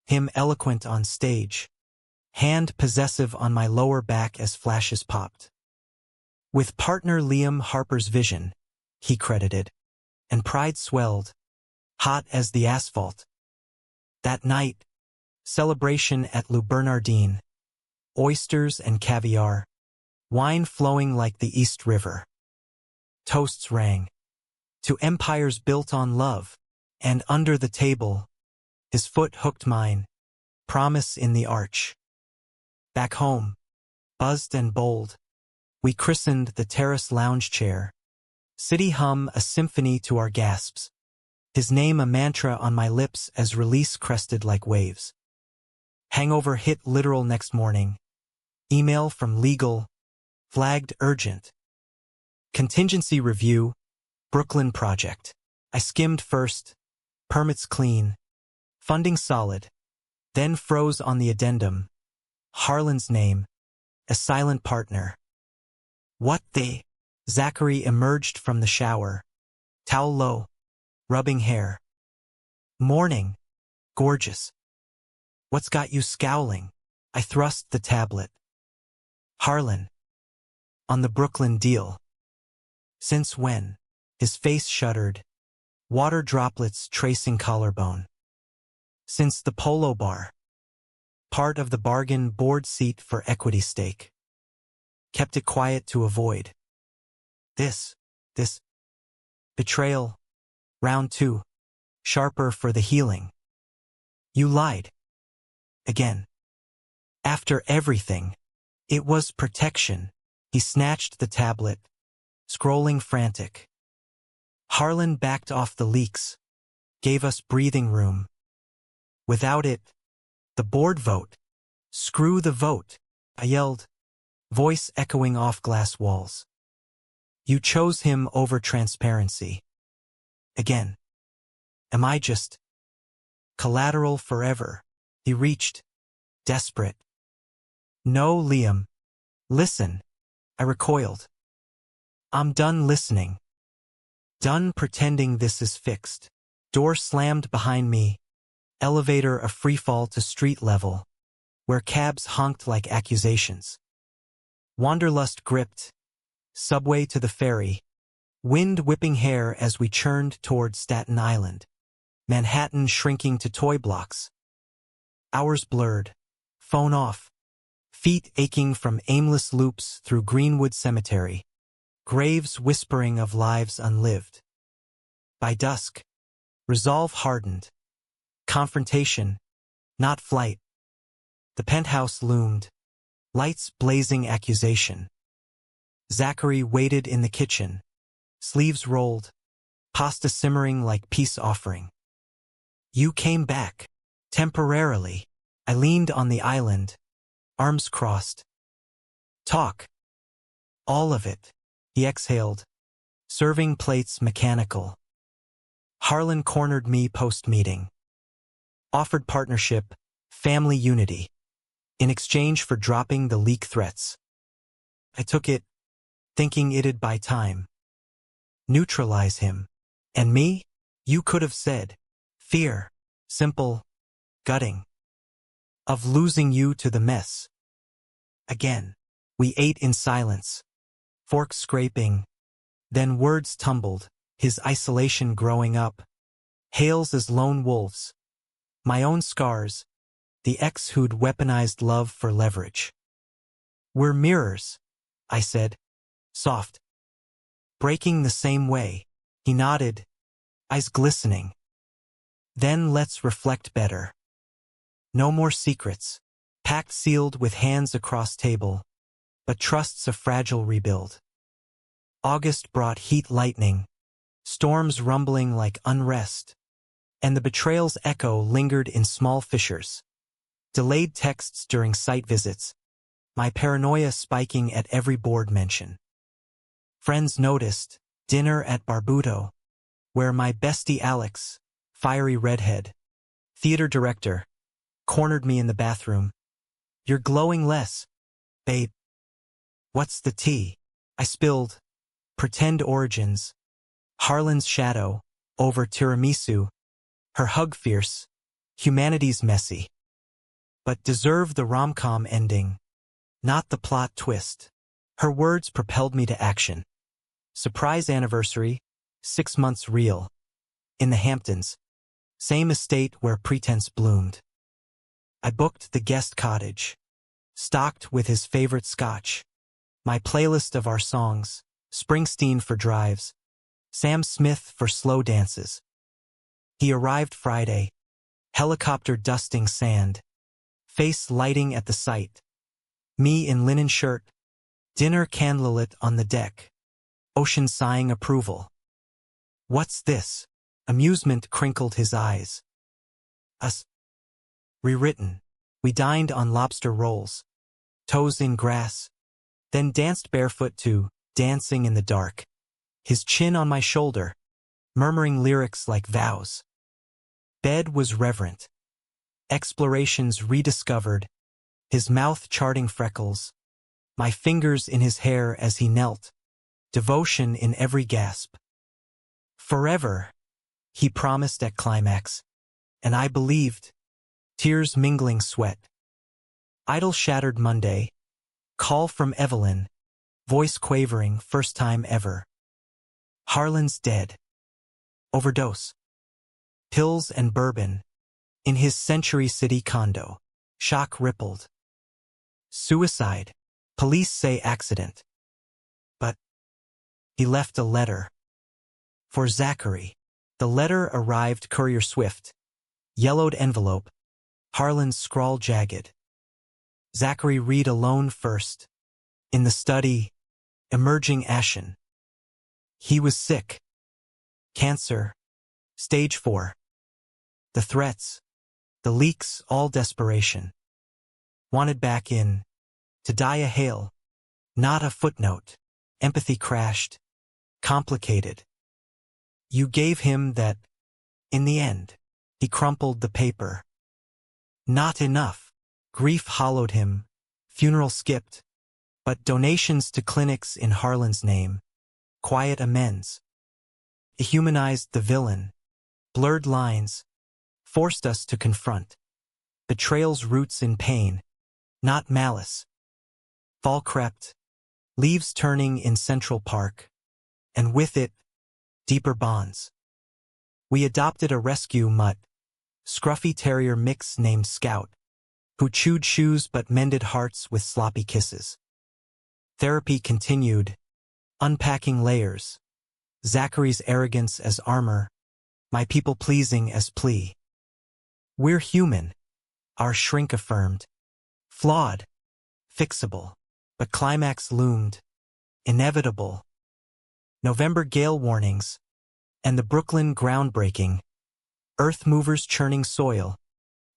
him eloquent on stage, hand possessive on my lower back as flashes popped. With partner Liam Harper's vision, he credited, and pride swelled, hot as the asphalt. That night, celebration at Le Bernardin, oysters and caviar, wine flowing like the East River. Toasts rang. To empires built on love, and under the table, his foot hooked mine, promise in the arch. Back home, buzzed and bold, we christened the terrace lounge chair. City hum a symphony to our gasps. His name a mantra on my lips as release crested like waves. Hangover hit literal next morning. Email from legal, flagged urgent. Contingency review, Brooklyn project. I skimmed first, permits clean, funding solid, then froze on the addendum. Harlan's name, a silent partner. What the? Zachary emerged from the shower, towel low, rubbing hair. Morning, gorgeous. What's got you scowling? I thrust the tablet. Harlan. On the Brooklyn deal. Since when? His face shuddered, water droplets tracing collarbone. Since the polo bar. Part of the bargain board seat for equity stake. Kept it quiet to avoid. This. Betrayal. Round 2. Sharper for the healing. You lied. Again. After everything. It was protection. He snatched the tablet, scrolling frantic. Harlan backed off the leaks, gave us breathing room. Without it, the board vote. Screw the vote, I yelled, voice echoing off glass walls. You chose him over transparency. Again. Am I just collateral forever? He reached, desperate. No, Liam. Listen. I recoiled. I'm done listening. Done pretending this is fixed. Door slammed behind me. Elevator a freefall to street level, where cabs honked like accusations. Wanderlust gripped. Subway to the ferry. Wind whipping hair as we churned toward Staten Island. Manhattan shrinking to toy blocks. Hours blurred. Phone off. Feet aching from aimless loops through Greenwood Cemetery. Graves whispering of lives unlived. By dusk, resolve hardened. Confrontation, not flight. The penthouse loomed. Lights blazing accusation. Zachary waited in the kitchen. Sleeves rolled. Pasta simmering like peace offering. You came back. Temporarily. I leaned on the island. Arms crossed. Talk. All of it. He exhaled. Serving plates mechanical. Harlan cornered me post-meeting. Offered partnership, family unity. In exchange for dropping the leak threats. I took it, thinking it'd buy time. Neutralize him. And me? You could have said. Fear. Simple. Gutting. Of losing you to the mess. Again. We ate in silence. Forks scraping. Then words tumbled, his isolation growing up. Hails as lone wolves. My own scars. The ex who'd weaponized love for leverage. We're mirrors, I said. Soft. Breaking the same way. He nodded, eyes glistening. Then let's reflect better. No more secrets. Pact sealed with hands across table. But trust's a fragile rebuild. August brought heat lightning, storms rumbling like unrest, and the betrayal's echo lingered in small fissures. Delayed texts during site visits, my paranoia spiking at every board mention. Friends noticed, dinner at Barbuto, where my bestie Alex, fiery redhead, theater director, cornered me in the bathroom. You're glowing less, babe. What's the tea? I spilled. Pretend origins. Harlan's shadow, over tiramisu. Her hug fierce. Humanity's messy. But deserve the rom-com ending, not the plot twist. Her words propelled me to action. Surprise anniversary, 6 months real. In the Hamptons. Same estate where pretense bloomed. I booked the guest cottage. Stocked with his favorite scotch. My playlist of our songs. Springsteen for drives. Sam Smith for slow dances. He arrived Friday. Helicopter dusting sand. Face lighting at the sight. Me in linen shirt. Dinner candlelit on the deck. Ocean sighing approval. What's this? Amusement crinkled his eyes. Us. Rewritten. We dined on lobster rolls. Toes in grass. Then danced barefoot to Dancing in the Dark. His chin on my shoulder. Murmuring lyrics like vows. Bed was reverent. Explorations rediscovered. His mouth charting freckles. My fingers in his hair as he knelt. Devotion in every gasp. Forever, he promised at climax. And I believed. Tears mingling sweat. Idol shattered Monday. Call from Evelyn. Voice quavering, first time ever. Harlan's dead. Overdose. Pills and bourbon. In his Century City condo. Shock rippled. Suicide. Police say accident. But he left a letter. For Zachary. The letter arrived courier swift. Yellowed envelope. Harlan's scrawl jagged. Zachary read alone first. In the study. Emerging ashen. He was sick. Cancer. Stage 4. The threats. The leaks, all desperation. Wanted back in. To die a hail. Not a footnote. Empathy crashed. Complicated. You gave him that. In the end. He crumpled the paper. Not enough. Grief hollowed him. Funeral skipped. But donations to clinics in Harlan's name. Quiet amends. It humanized the villain. Blurred lines. Forced us to confront. Betrayal's roots in pain. Not malice. Fall crept. Leaves turning in Central Park. And with it, deeper bonds. We adopted a rescue mutt. Scruffy terrier mix named Scout. Who chewed shoes but mended hearts with sloppy kisses. Therapy continued. Unpacking layers. Zachary's arrogance as armor. My people-pleasing as plea. We're human. Our shrink affirmed. Flawed. Fixable. But climax loomed. Inevitable. November gale warnings. And the Brooklyn groundbreaking. Earth movers churning soil.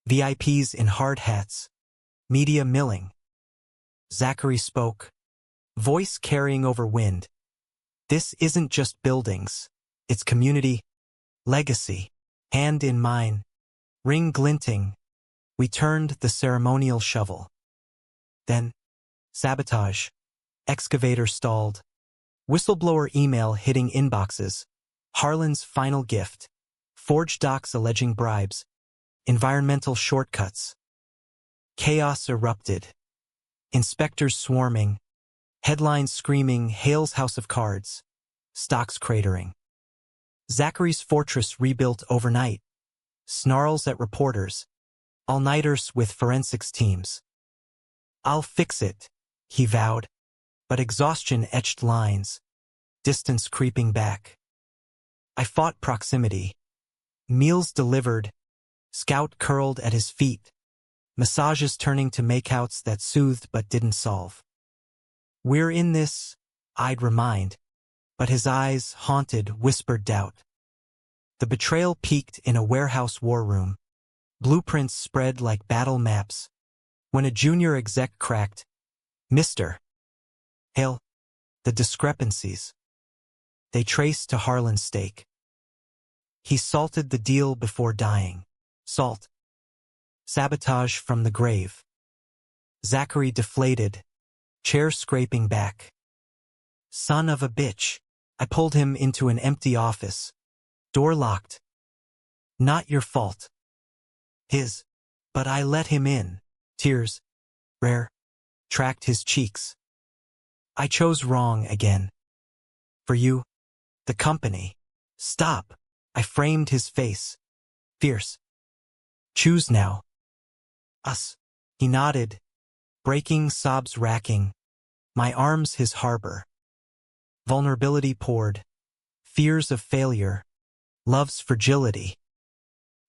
VIPs in hard hats. Media milling. Zachary spoke. Voice carrying over wind. This isn't just buildings. It's community. Legacy. Hand in mine. Ring glinting. We turned the ceremonial shovel. Then, sabotage. Excavator stalled. Whistleblower email hitting inboxes. Harlan's final gift. Forged docs alleging bribes. Environmental shortcuts. Chaos erupted. Inspectors swarming. Headlines screaming, Hale's House of Cards. Stocks cratering. Zachary's fortress rebuilt overnight. Snarls at reporters. All-nighters with forensics teams. I'll fix it, he vowed. But exhaustion etched lines. Distance creeping back. I fought proximity. Meals delivered. Scout curled at his feet. Massages turning to makeouts that soothed but didn't solve. We're in this, I'd remind. But his eyes, haunted, whispered doubt. The betrayal peaked in a warehouse war room. Blueprints spread like battle maps. When a junior exec cracked, Mr. Hale, the discrepancies. They traced to Harlan's stake. He salted the deal before dying. Salt. Sabotage from the grave. Zachary deflated, chair scraping back. Son of a bitch. I pulled him into an empty office. Door locked. Not your fault. His. But I let him in. Tears, rare, tracked his cheeks. I chose wrong again. For you, the company. Stop. I framed his face. Fierce. Choose now. Us. He nodded, breaking sobs racking. My arms his harbor. Vulnerability poured. Fears of failure. Love's fragility.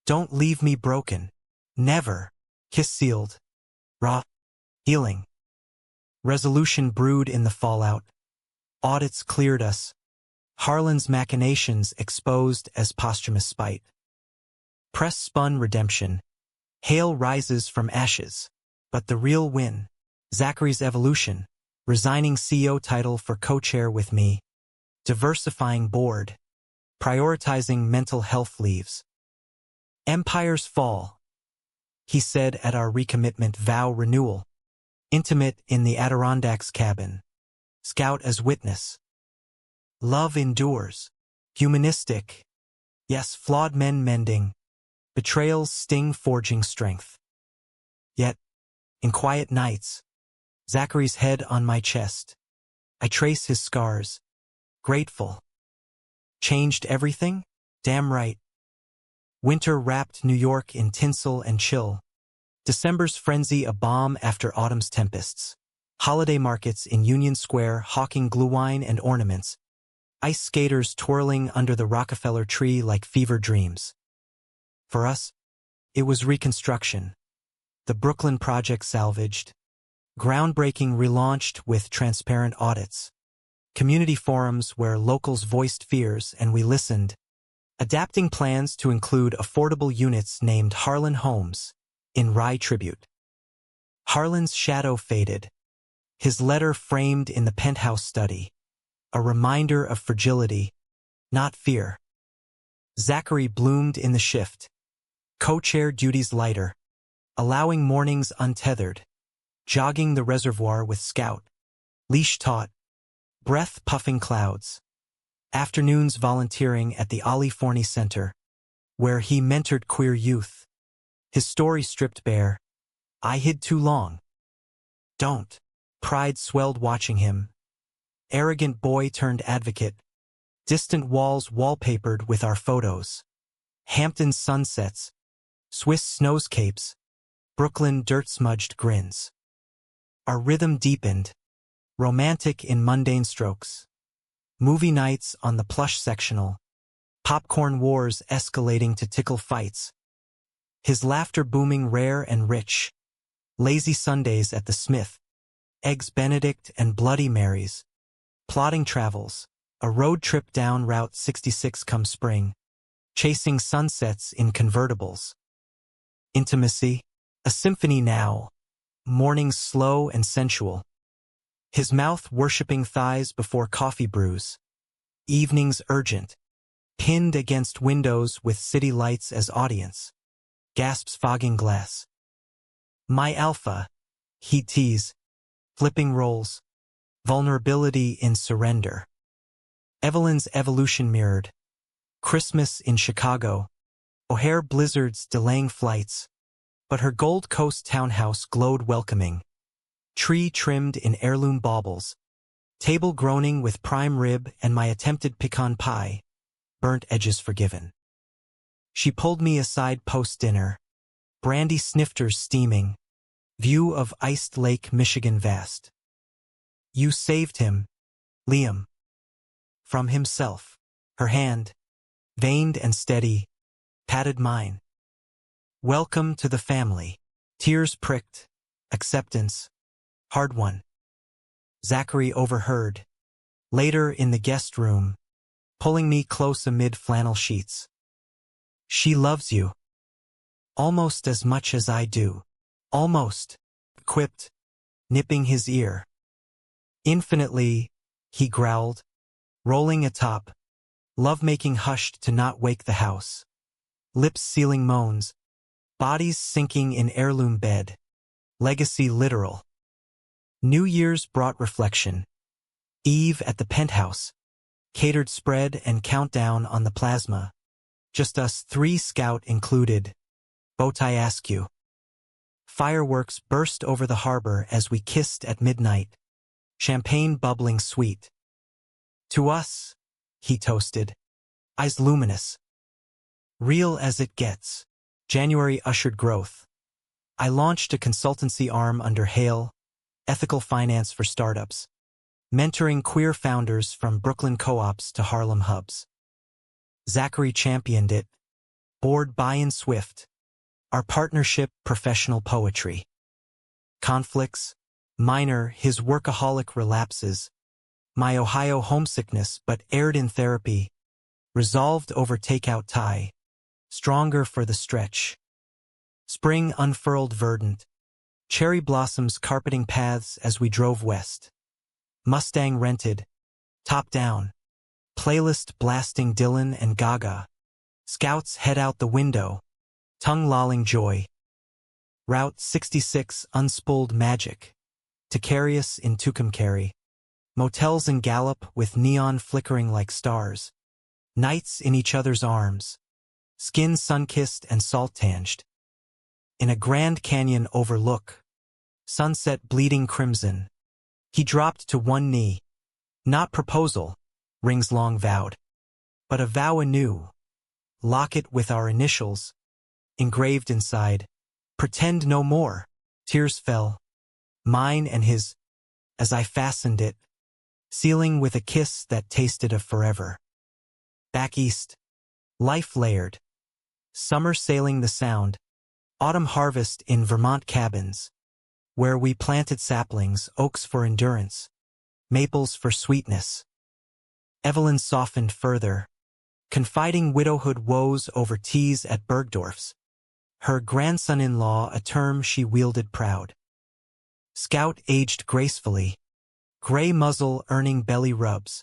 Don't leave me broken. Never. Kiss sealed. Raw. Healing. Resolution brewed in the fallout. Audits cleared us. Harlan's machinations exposed as posthumous spite. Press spun redemption. Hale rises from ashes. But the real win. Zachary's evolution. Resigning CEO title for co-chair with me. Diversifying board. Prioritizing mental health leaves. Empires fall. He said at our recommitment vow renewal. Intimate in the Adirondacks cabin. Scout as witness. Love endures. Humanistic. Yes, flawed men mending. Betrayals sting forging strength. Yet, in quiet nights, Zachary's head on my chest. I trace his scars. Grateful. Changed everything? Damn right. Winter wrapped New York in tinsel and chill. December's frenzy a bomb after autumn's tempests. Holiday markets in Union Square hawking glühwein and ornaments. Ice skaters twirling under the Rockefeller tree like fever dreams. For us, it was reconstruction. The Brooklyn project salvaged. Groundbreaking relaunched with transparent audits. Community forums where locals voiced fears and we listened. Adapting plans to include affordable units named Harlan Homes, in Rye tribute. Harlan's shadow faded. His letter framed in the penthouse study. A reminder of fragility, not fear. Zachary bloomed in the shift. Co-chair duties lighter. Allowing mornings untethered. Jogging the reservoir with Scout. Leash taut. Breath puffing clouds. Afternoons volunteering at the Ali Forney Center, where he mentored queer youth. His story stripped bare. I hid too long. Don't. Pride swelled watching him. Arrogant boy turned advocate. Distant walls wallpapered with our photos. Hampton sunsets. Swiss snowscapes. Brooklyn dirt-smudged grins. Our rhythm deepened. Romantic in mundane strokes. Movie nights on the plush sectional. Popcorn wars escalating to tickle fights. His laughter booming rare and rich. Lazy Sundays at the Smith. Eggs Benedict and Bloody Marys. Plotting travels. A road trip down Route 66 come spring. Chasing sunsets in convertibles. Intimacy. A symphony now. Mornings slow and sensual. His mouth worshipping thighs before coffee brews. Evenings urgent. Pinned against windows with city lights as audience. Gasps fogging glass. My alpha. He tease. Flipping roles. Vulnerability in surrender. Evelyn's evolution mirrored. Christmas in Chicago. O'Hare blizzards delaying flights. But her Gold Coast townhouse glowed welcoming. Tree trimmed in heirloom baubles. Table groaning with prime rib and my attempted pecan pie. Burnt edges forgiven. She pulled me aside post-dinner. Brandy snifters steaming. View of iced Lake Michigan vast. You saved him, Liam. From himself. Her hand, veined and steady, patted mine. Welcome to the family. Tears pricked. Acceptance. Hard one. Zachary overheard. Later in the guest room, pulling me close amid flannel sheets. She loves you. Almost as much as I do. Almost. Quipped, nipping his ear. Infinitely, he growled, rolling atop. Lovemaking hushed to not wake the house. Lips sealing moans. Bodies sinking in heirloom bed. Legacy literal. New Year's brought reflection. Eve at the penthouse. Catered spread and countdown on the plasma. Just us three, Scout included. Bowtie askew. Fireworks burst over the harbor as we kissed at midnight. Champagne bubbling sweet. To us, he toasted. Eyes luminous. Real as it gets. January ushered growth. I launched a consultancy arm under Hale, ethical finance for startups, mentoring queer founders from Brooklyn co-ops to Harlem hubs. Zachary championed it. Board buy-in swift. Our partnership, professional poetry. Conflicts, minor, his workaholic relapses. My Ohio homesickness, but aired in therapy. Resolved over takeout tie. Stronger for the stretch. Spring unfurled verdant. Cherry blossoms carpeting paths as we drove west. Mustang rented. Top down. Playlist blasting Dylan and Gaga. Scouts head out the window. Tongue-lolling joy. Route 66 unspooled magic. Ticarius in Tucumcari. Motels in Gallup with neon flickering like stars. Nights in each other's arms. Skin sun-kissed and salt-tanged. In a Grand Canyon overlook. Sunset bleeding crimson. He dropped to one knee. Not proposal, rings long vowed. But a vow anew. Locket with our initials. Engraved inside. Pretend no more. Tears fell. Mine and his. As I fastened it. Sealing with a kiss that tasted of forever. Back east. Life layered. Summer sailing the sound. Autumn harvest in Vermont cabins. Where we planted saplings, oaks for endurance. Maples for sweetness. Evelyn softened further. Confiding widowhood woes over teas at Bergdorf's. Her grandson-in-law a term she wielded proud. Scout aged gracefully. Gray muzzle earning belly rubs.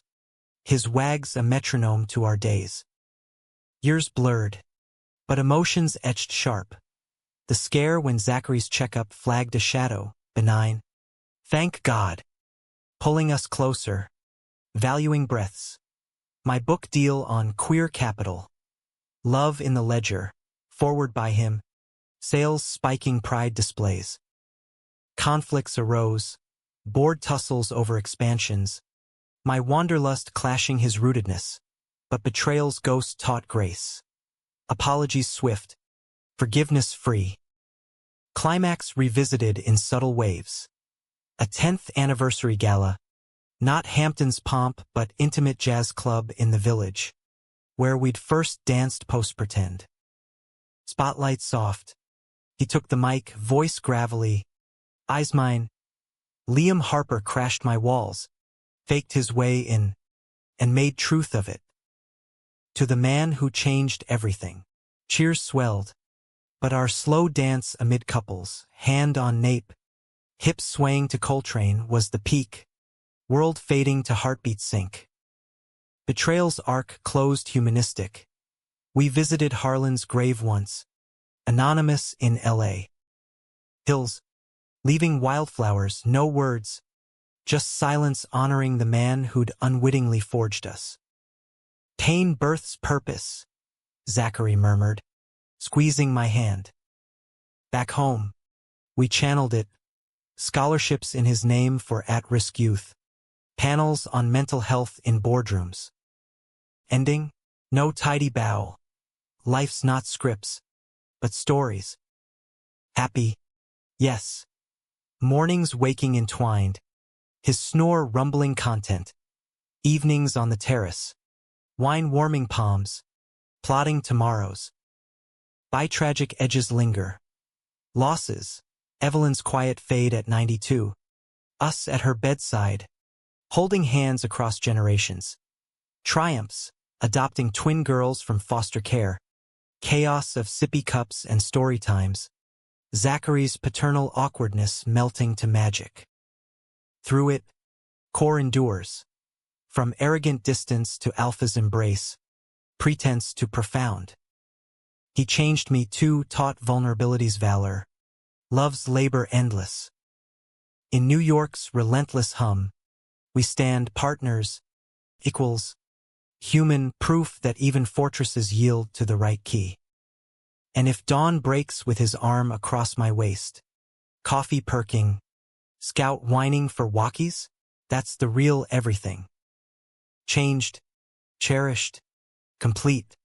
His wags a metronome to our days. Years blurred. But emotions etched sharp. The scare when Zachary's checkup flagged a shadow, benign. Thank God. Pulling us closer. Valuing breaths. My book deal on queer capital. Love in the ledger. Forward by him. Sales spiking pride displays. Conflicts arose. Board tussles over expansions. My wanderlust clashing his rootedness. But betrayal's ghost taught grace. Apologies swift. Forgiveness free. Climax revisited in subtle waves. A 10th anniversary gala. Not Hampton's pomp, but intimate jazz club in the village. Where we'd first danced post-pretend. Spotlight soft. He took the mic, voice gravelly. Eyes mine. Liam Harper crashed my walls. Faked his way in. And made truth of it. To the man who changed everything. Cheers swelled. But our slow dance amid couples, hand on nape, hips swaying to Coltrane was the peak. World fading to heartbeat sync. Betrayal's arc closed humanistic. We visited Harlan's grave once. Anonymous in L.A. Hills. Leaving wildflowers, no words. Just silence honoring the man who'd unwittingly forged us. Pain births purpose, Zachary murmured, squeezing my hand. Back home, we channeled it. Scholarships in his name for at-risk youth. Panels on mental health in boardrooms. Ending? No tidy bow. Life's not scripts, but stories. Happy? Yes. Mornings waking entwined. His snore rumbling content. Evenings on the terrace. Wine warming palms. Plotting tomorrows. Bi-tragic edges linger. Losses. Evelyn's quiet fade at 92. Us at her bedside. Holding hands across generations. Triumphs. Adopting twin girls from foster care. Chaos of sippy cups and story times. Zachary's paternal awkwardness melting to magic. Through it, core endures. From arrogant distance to Alpha's embrace. Pretense to profound. He changed me too, taught vulnerability's valor. Love's labor endless. In New York's relentless hum, we stand partners, equals, human proof that even fortresses yield to the right key. And if dawn breaks with his arm across my waist, coffee perking, scout whining for walkies, that's the real everything. Changed, cherished, complete.